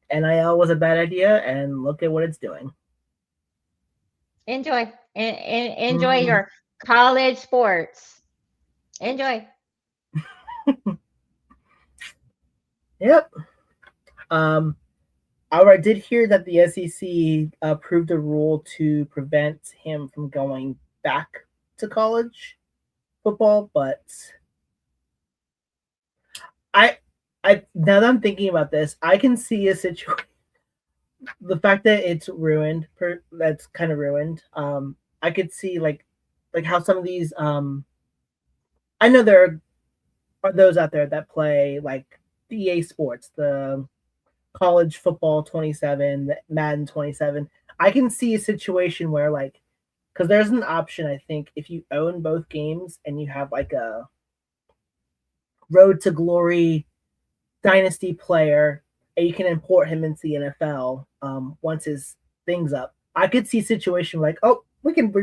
That NIL was a bad idea, and look at what it's doing. Enjoy. Enjoy your college sports. Enjoy. Yep. I did hear that the SEC approved a rule to prevent him from going back to college football, but I now that I'm thinking about this, I can see a situation. The fact that it's ruined, that's kind of ruined. I could see like how some of these. I know there are those out there that play like the EA Sports, the College Football 27, the Madden 27. I can see a situation where because there's an option, I think, if you own both games and you have like a Road to Glory Dynasty player, and you can import him into the NFL once his thing's up. I could see a situation like, oh, we can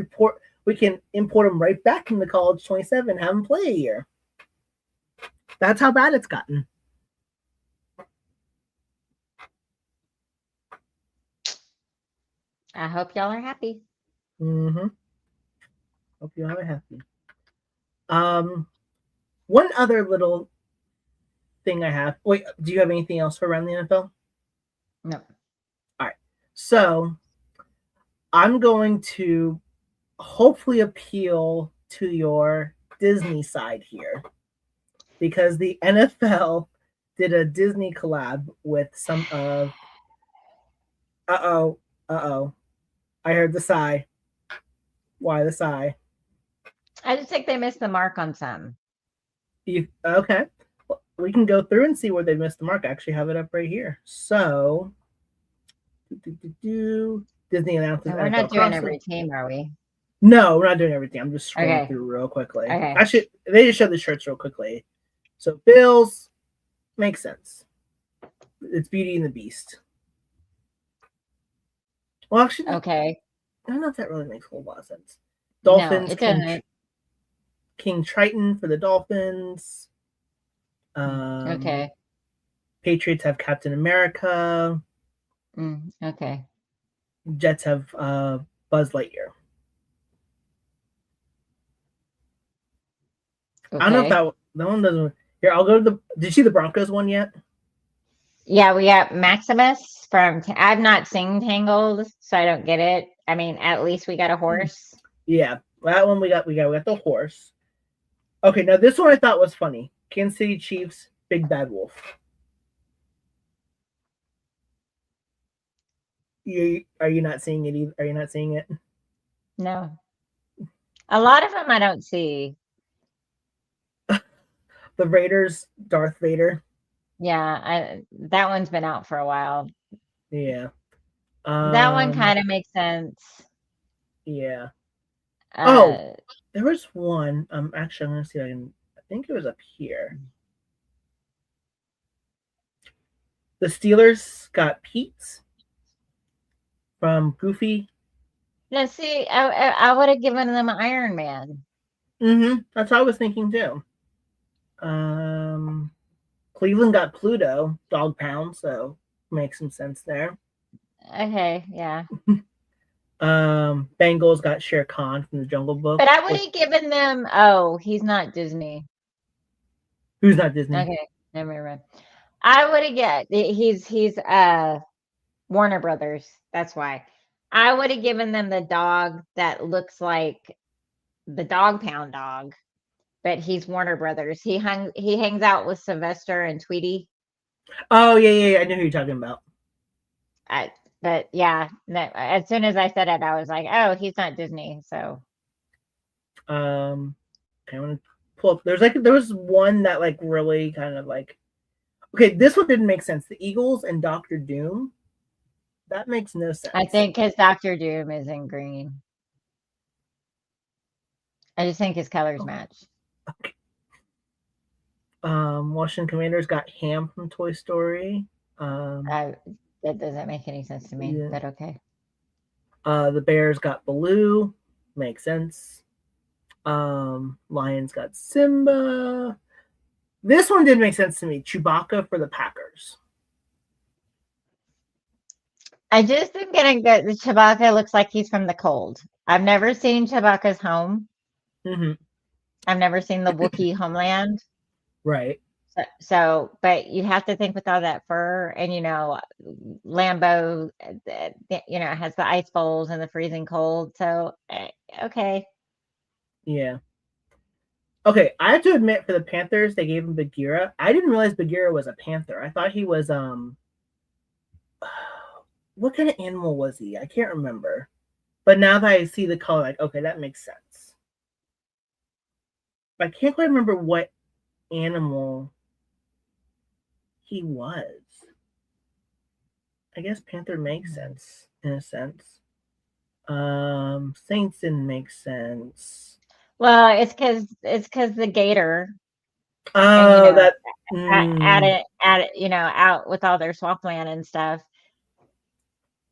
import him right back into College 27, have him play a year. That's how bad it's gotten. I hope y'all are happy. Mm-hmm. Hope you have a happy. One other little thing I have. Wait, do you have anything else for around the NFL? No. All right. So I'm going to hopefully appeal to your Disney side here because the NFL did a Disney collab with some of. Uh oh. I heard the sigh. Why the sigh? I just think they missed the mark on some. Okay. Well, we can go through and see where they missed the mark. I actually have it up right here. So, Disney announces And we're NFL not doing crossover. every team, are we? No, we're not doing everything. I'm just scrolling Okay. through real quickly. Okay. Actually, they just showed the shirts real quickly. So Bills makes sense. It's Beauty and the Beast. Well, actually, Okay. I don't know if that really makes a whole lot of sense. No, Dolphins, it doesn't. King Triton for the Dolphins. Okay. Patriots have Captain America. Okay. Jets have Buzz Lightyear. Okay. I don't know if that one doesn't. Here, I'll go to the. Did you see the Broncos one yet? Yeah, we got Maximus from. I've not seen Tangled, so I don't get it. I mean, at least we got a horse. Yeah, that one we got the horse. Okay, now this one I thought was funny. Kansas City Chiefs, Big Bad Wolf. Are you not seeing it either? Are you not seeing it? No. A lot of them I don't see. The Raiders, Darth Vader. Yeah, that one's been out for a while. Yeah. That one kind of makes sense. Yeah. Uh, there was one. Actually, I'm gonna see if I can. I think it was up here. The Steelers got Pete's from Goofy. let's see. I would have given them Iron Man. Mm-hmm. That's what I was thinking too. Cleveland got Pluto, Dog Pound, so makes some sense there. Okay, yeah. Bengals got Shere Khan from the Jungle Book. But I would have given them. Oh, he's not Disney. Who's not Disney? Okay, never mind. I would have get. He's Warner Brothers. That's why. I would have given them the dog that looks like the Dog Pound dog, but he's Warner Brothers. He hangs out with Sylvester and Tweety. Oh yeah. I know who you're talking about. But yeah, as soon as I said it, I was like, oh, he's not Disney. So okay, I want to pull up. There was one that like really kind of like. Okay, this one didn't make sense. The Eagles and Doctor Doom. That makes no sense. I think his Doctor Doom is in green. I just think his colors match. Okay. Washington Commanders got Ham from Toy Story. That doesn't make any sense to me, Yeah. but okay. The Bears got Baloo. Makes sense. Lions got Simba. This one didn't make sense to me. Chewbacca for the Packers. I just am gonna go. The Chewbacca looks like he's from the cold. I've never seen Chewbacca's home. Mm-hmm. I've never seen the Wookiee homeland. Right. So, but you have to think with all that fur, and Lambeau, has the ice bowls and the freezing cold. So, okay. Yeah. Okay, I have to admit, for the Panthers, they gave him Bagheera. I didn't realize Bagheera was a panther. I thought he was what kind of animal was he? I can't remember. But now that I see the color, like, okay, that makes sense. But I can't quite remember what animal he was. I guess panther makes sense in a sense. Saints didn't make sense. Well, it's because the gator. Oh, Out with all their swampland and stuff.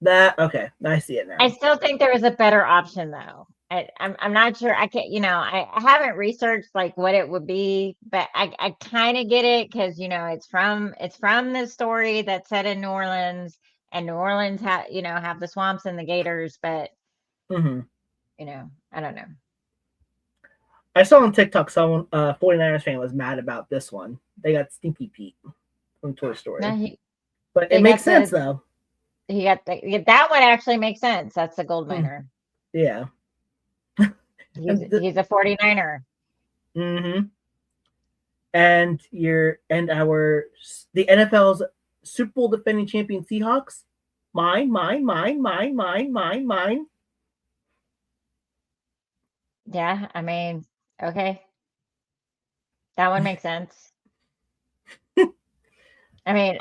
Okay, I see it now. I still think there was a better option though. I'm not sure. I can't. I haven't researched like what it would be, but I kind of get it because it's from the story that's set in New Orleans, and New Orleans have the swamps and the gators, but Mm-hmm. I don't know. I saw on TikTok someone 49ers fan was mad about this one. They got Stinky Pete from Toy Story. No, But it makes sense though. That one actually makes sense. That's the gold miner. Yeah. He's a 49er. Mm-hmm. And the NFL's Super Bowl defending champion Seahawks. Mine. Yeah, I mean, okay. That one makes sense. I mean,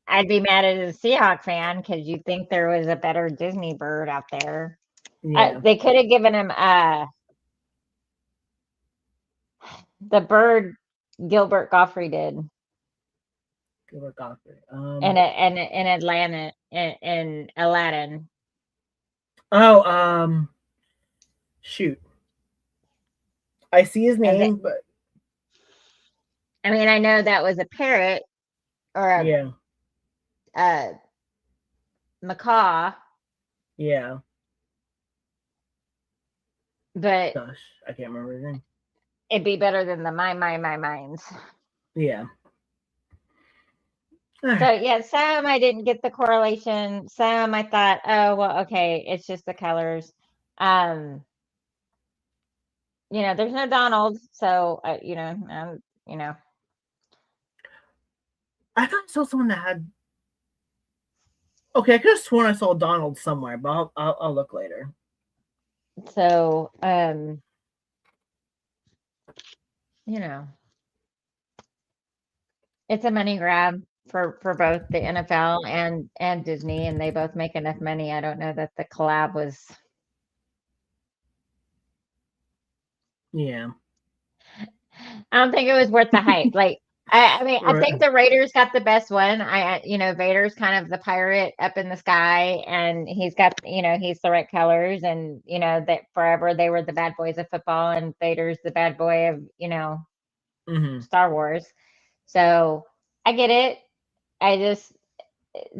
I'd be mad as a Seahawk fan because you'd think there was a better Disney bird out there. Yeah. They could have given him the bird Gilbert Gottfried did Gilbert Gottfried. in Atlanta in Aladdin. Oh, shoot. I see his name, but I mean, I know that was a parrot or a macaw. Yeah. But gosh, I can't remember his name. It'd be better than the my minds. Yeah. So yeah, some I didn't get the correlation. Some I thought, oh well, okay, it's just the colors. There's no Donald, so I thought I saw someone that had. Okay, I could have sworn I saw Donald somewhere, but I'll look later. So it's a money grab for both the NFL and Disney, and they both make enough money. I don't know that the collab was. Yeah. I don't think it was worth the hype. Like, I mean, Right. I think the Raiders got the best one. Vader's kind of the pirate up in the sky, and he's got, he's the right colors, and that forever they were the bad boys of football, and Vader's the bad boy of Star Wars. So I get it. I just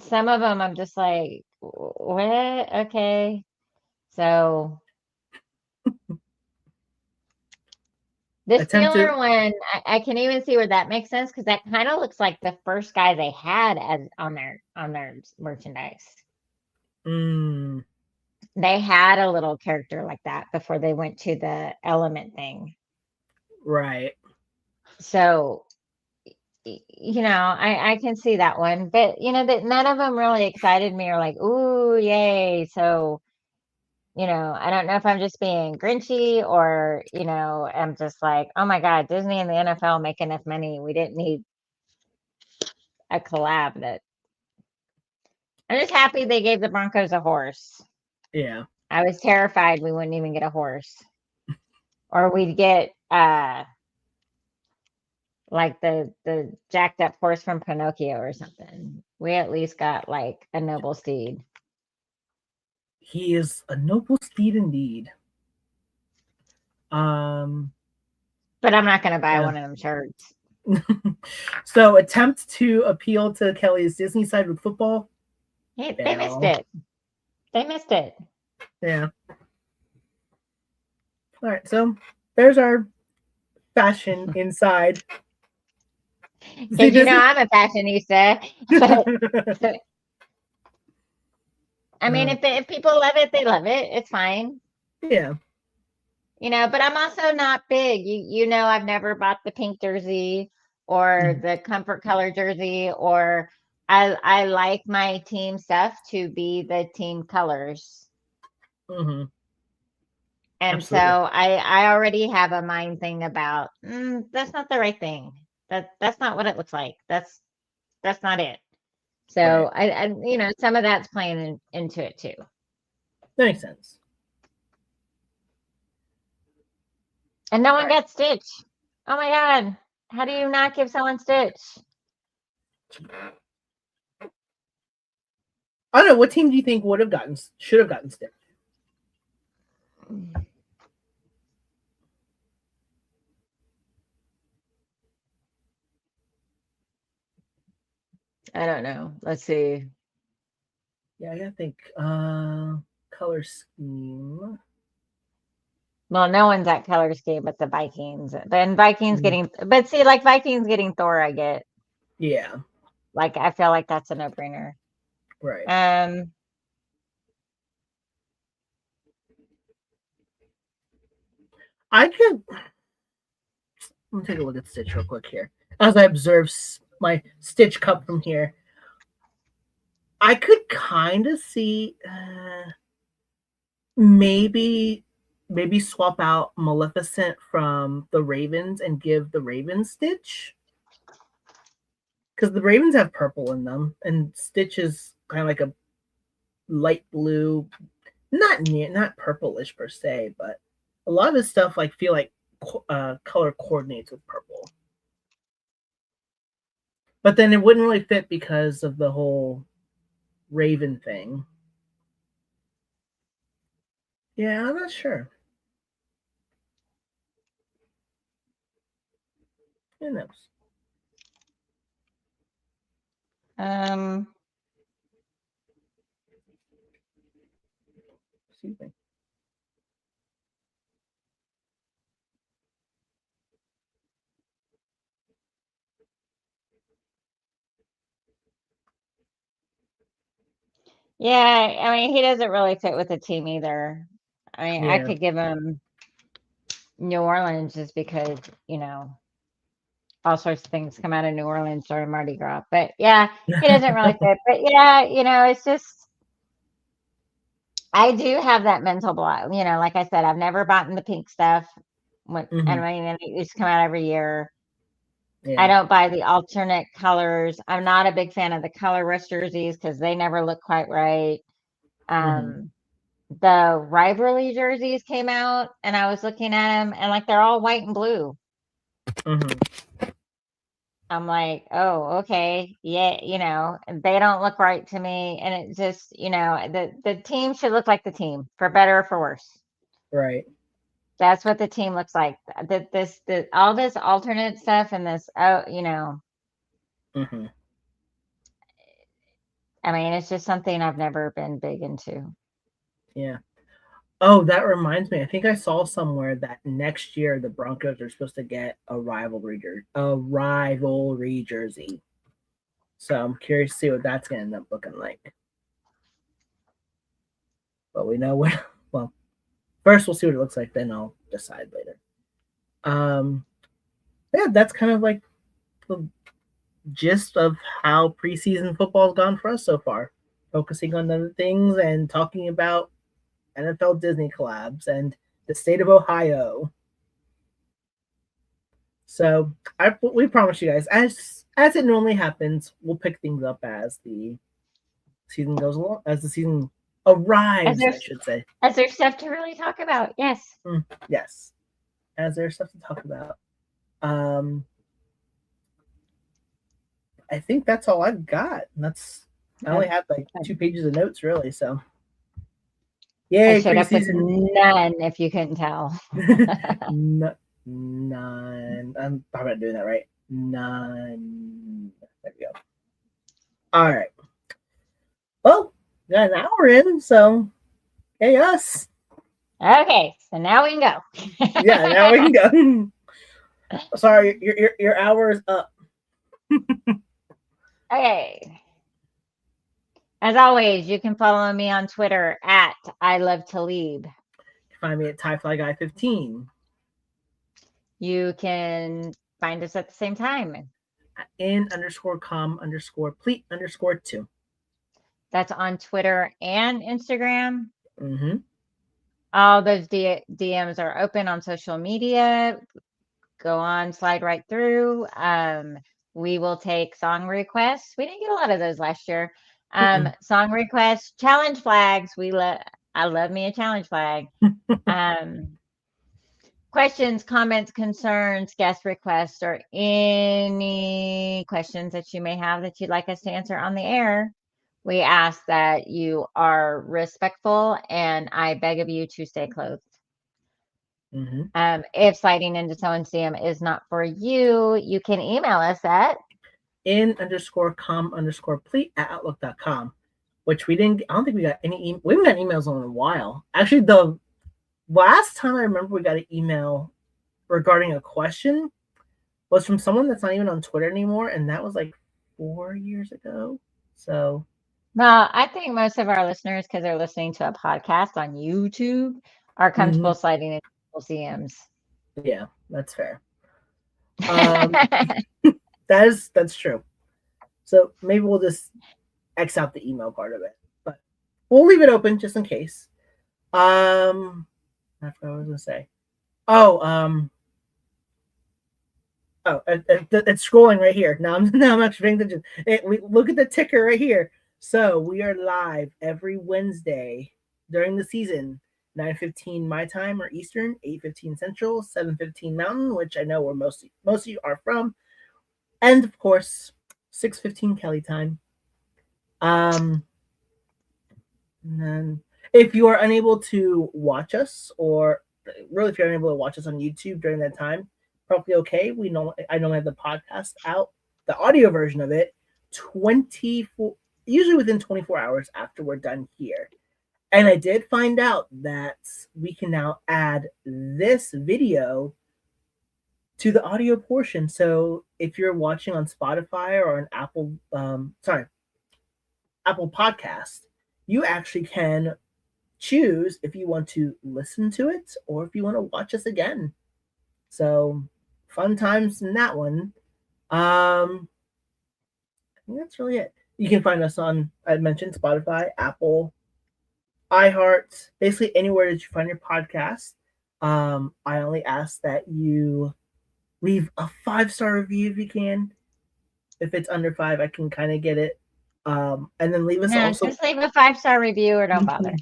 some of them I'm just like, what? Okay, so. The Steeler one, I can even see where that makes sense because that kind of looks like the first guy they had on their merchandise. They had a little character like that before they went to the element thing. Right. So, I can see that one, but that none of them really excited me or like, ooh, yay! So. I don't know if I'm just being grinchy or, I'm just like, oh my God, Disney and the NFL make enough money. We didn't need a collab that. I'm just happy they gave the Broncos a horse. Yeah. I was terrified we wouldn't even get a horse. Or we'd get like the jacked up horse from Pinocchio or something. We at least got like a noble steed. He is a noble steed indeed. But I'm not going to buy one of them shirts. So, attempt to appeal to Kelly's Disney side with football. They missed it. They missed it. Yeah. All right. So, there's our fashion inside. Because I'm a fashionista. But, I mean, if people love it, they love it. It's fine. Yeah. But I'm also not big. I've never bought the pink jersey or the comfort color jersey, or I like my team stuff to be the team colors. Mm-hmm. And Absolutely. so I already have a mind thing about that's not the right thing. That's not what it looks like. That's not it. So right. I some of that's playing into it too. That makes sense. And no one got Stitch. Oh my God. How do you not give someone Stitch? I don't know. What team do you think should have gotten Stitch? I don't know. Let's see. Yeah, I gotta think. Color scheme. Well, no one's at color scheme but the Vikings. Then Vikings Mm. getting, but see, like Vikings getting Thor, I get. Yeah, Like, I feel like that's a no-brainer. right. I could. Let me take a look at Stitch real quick here. As I observe my Stitch cup from here, I could kind of see maybe swap out Maleficent from the Ravens and give the Ravens Stitch, because the Ravens have purple in them, and Stitch is kind of like a light blue, not purplish per se, but a lot of his stuff like feel like color coordinates with purple. But then it wouldn't really fit because of the whole Raven thing. Yeah, I'm not sure. Who knows? Excuse me. Yeah, I mean, he doesn't really fit with the team either. I mean, I Yeah. could give him New Orleans just because, you know, all sorts of things come out of New Orleans during Mardi Gras. But yeah, he doesn't really fit. But yeah, you know, it's just, I do have that mental block. You know, like I said, I've never bought in the pink stuff. And I mean, it used to come out every year. Yeah. I don't buy the alternate colors. I'm not a big fan of the color rush jerseys because they never look quite right. The rivalry jerseys came out and I was looking at them and like they're all white and blue. I'm like, oh, okay. Yeah, you know, they don't look right to me. And it just, you know, the team should look like the team for better or for worse. Right. That's what the team looks like. All this alternate stuff and this, oh, you know, I mean, it's just something I've never been big into. Yeah. Oh, that reminds me. I think I saw somewhere that next year the Broncos are supposed to get a rivalry jersey. So I'm curious to see what that's going to end up looking like. But we know what. Well, first we'll see what it looks like. Then I'll decide later. Yeah, that's kind of like the gist of how preseason football's gone for us so far. Focusing on other things and talking about NFL Disney collabs and the state of Ohio. So we promise you guys, as it normally happens, we'll pick things up as the season goes along, as the season arrives, I should say. As there's stuff to really talk about, yes. Yes. As there's stuff to talk about. I think that's all I've got. I only have like 2 pages of notes really, so yay, I showed up with preseason. none, if you couldn't tell. None. I'm probably not doing that right. None. There we go. All right. Well, we got an hour in, so hey us. Okay, so now we can go. Yeah, now we can go. Sorry, your hour is up. Okay. As always, you can follow me on Twitter at I Love Talib. Find me at TieFlyGuy15. You can find us at the same time. In_com_plete_2. That's on Twitter and Instagram. Mm-hmm. All those DMs are open on social media. Go on, slide right through. We will take song requests. We didn't get a lot of those last year. Song requests, challenge flags. I love me a challenge flag. Questions, comments, concerns, guest requests, or any questions that you may have that you'd like us to answer on the air. We ask that you are respectful, and I beg of you to stay clothed. If sliding into someone's DM is not for you, you can email us at in_com_plete@outlook.com, which we didn't. I don't think we got any. We haven't got emails in a while. Actually, the last time I remember we got an email regarding a question was from someone that's not even on Twitter anymore, and that was like 4 years ago. So, Well, I think most of our listeners, because they're listening to a podcast on YouTube, are comfortable sliding into people's DMs. yeah, that's fair. That's true. So maybe we'll just X out the email part of it, but we'll leave it open just in case. I forgot what I was gonna say. It's scrolling right here. Now I'm actually paying attention. We look at the ticker right here. So we are live every Wednesday during the season, 9:15 my time or Eastern, 8:15 Central, 7:15 Mountain, which I know where most of you are from, and of course 6:15 Kelly time. And then if you are unable to watch us, or really if you're unable to watch us on YouTube during that time, probably okay. I normally have the podcast out, the audio version of it, usually within 24 hours after we're done here. And I did find out that we can now add this video to the audio portion. So if you're watching on Spotify or on Apple Podcast, you actually can choose if you want to listen to it or if you want to watch us again. So fun times in that one. I think that's really it. You can find us on, I mentioned, Spotify, Apple, iHeart, basically anywhere that you find your podcast. I only ask that you leave a 5-star review if you can. If it's under 5, I can kind of get it. And then leave us also. Just leave a 5-star review or don't bother.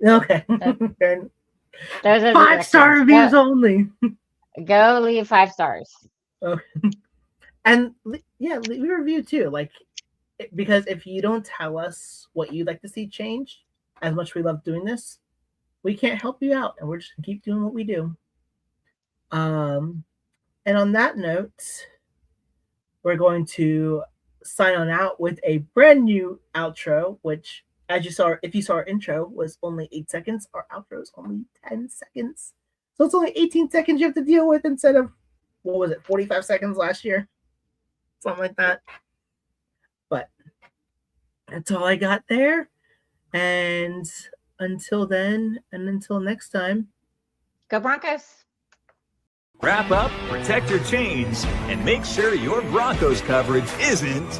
Okay. Those are 5-star reviews only. Go leave 5 stars. Okay. And yeah, leave a review too. Like, because if you don't tell us what you'd like to see changed, as much as we love doing this, we can't help you out, and we're just gonna keep doing what we do. And on that note, we're going to sign on out with a brand new outro, which, as you saw, if you saw our intro, was only 8 seconds. Our outro is only 10 seconds. So it's only 18 seconds you have to deal with instead of, 45 seconds last year? Something like that. But that's all I got there. And until then, and until next time, go Broncos. Wrap up, protect your chains, and make sure your Broncos coverage isn't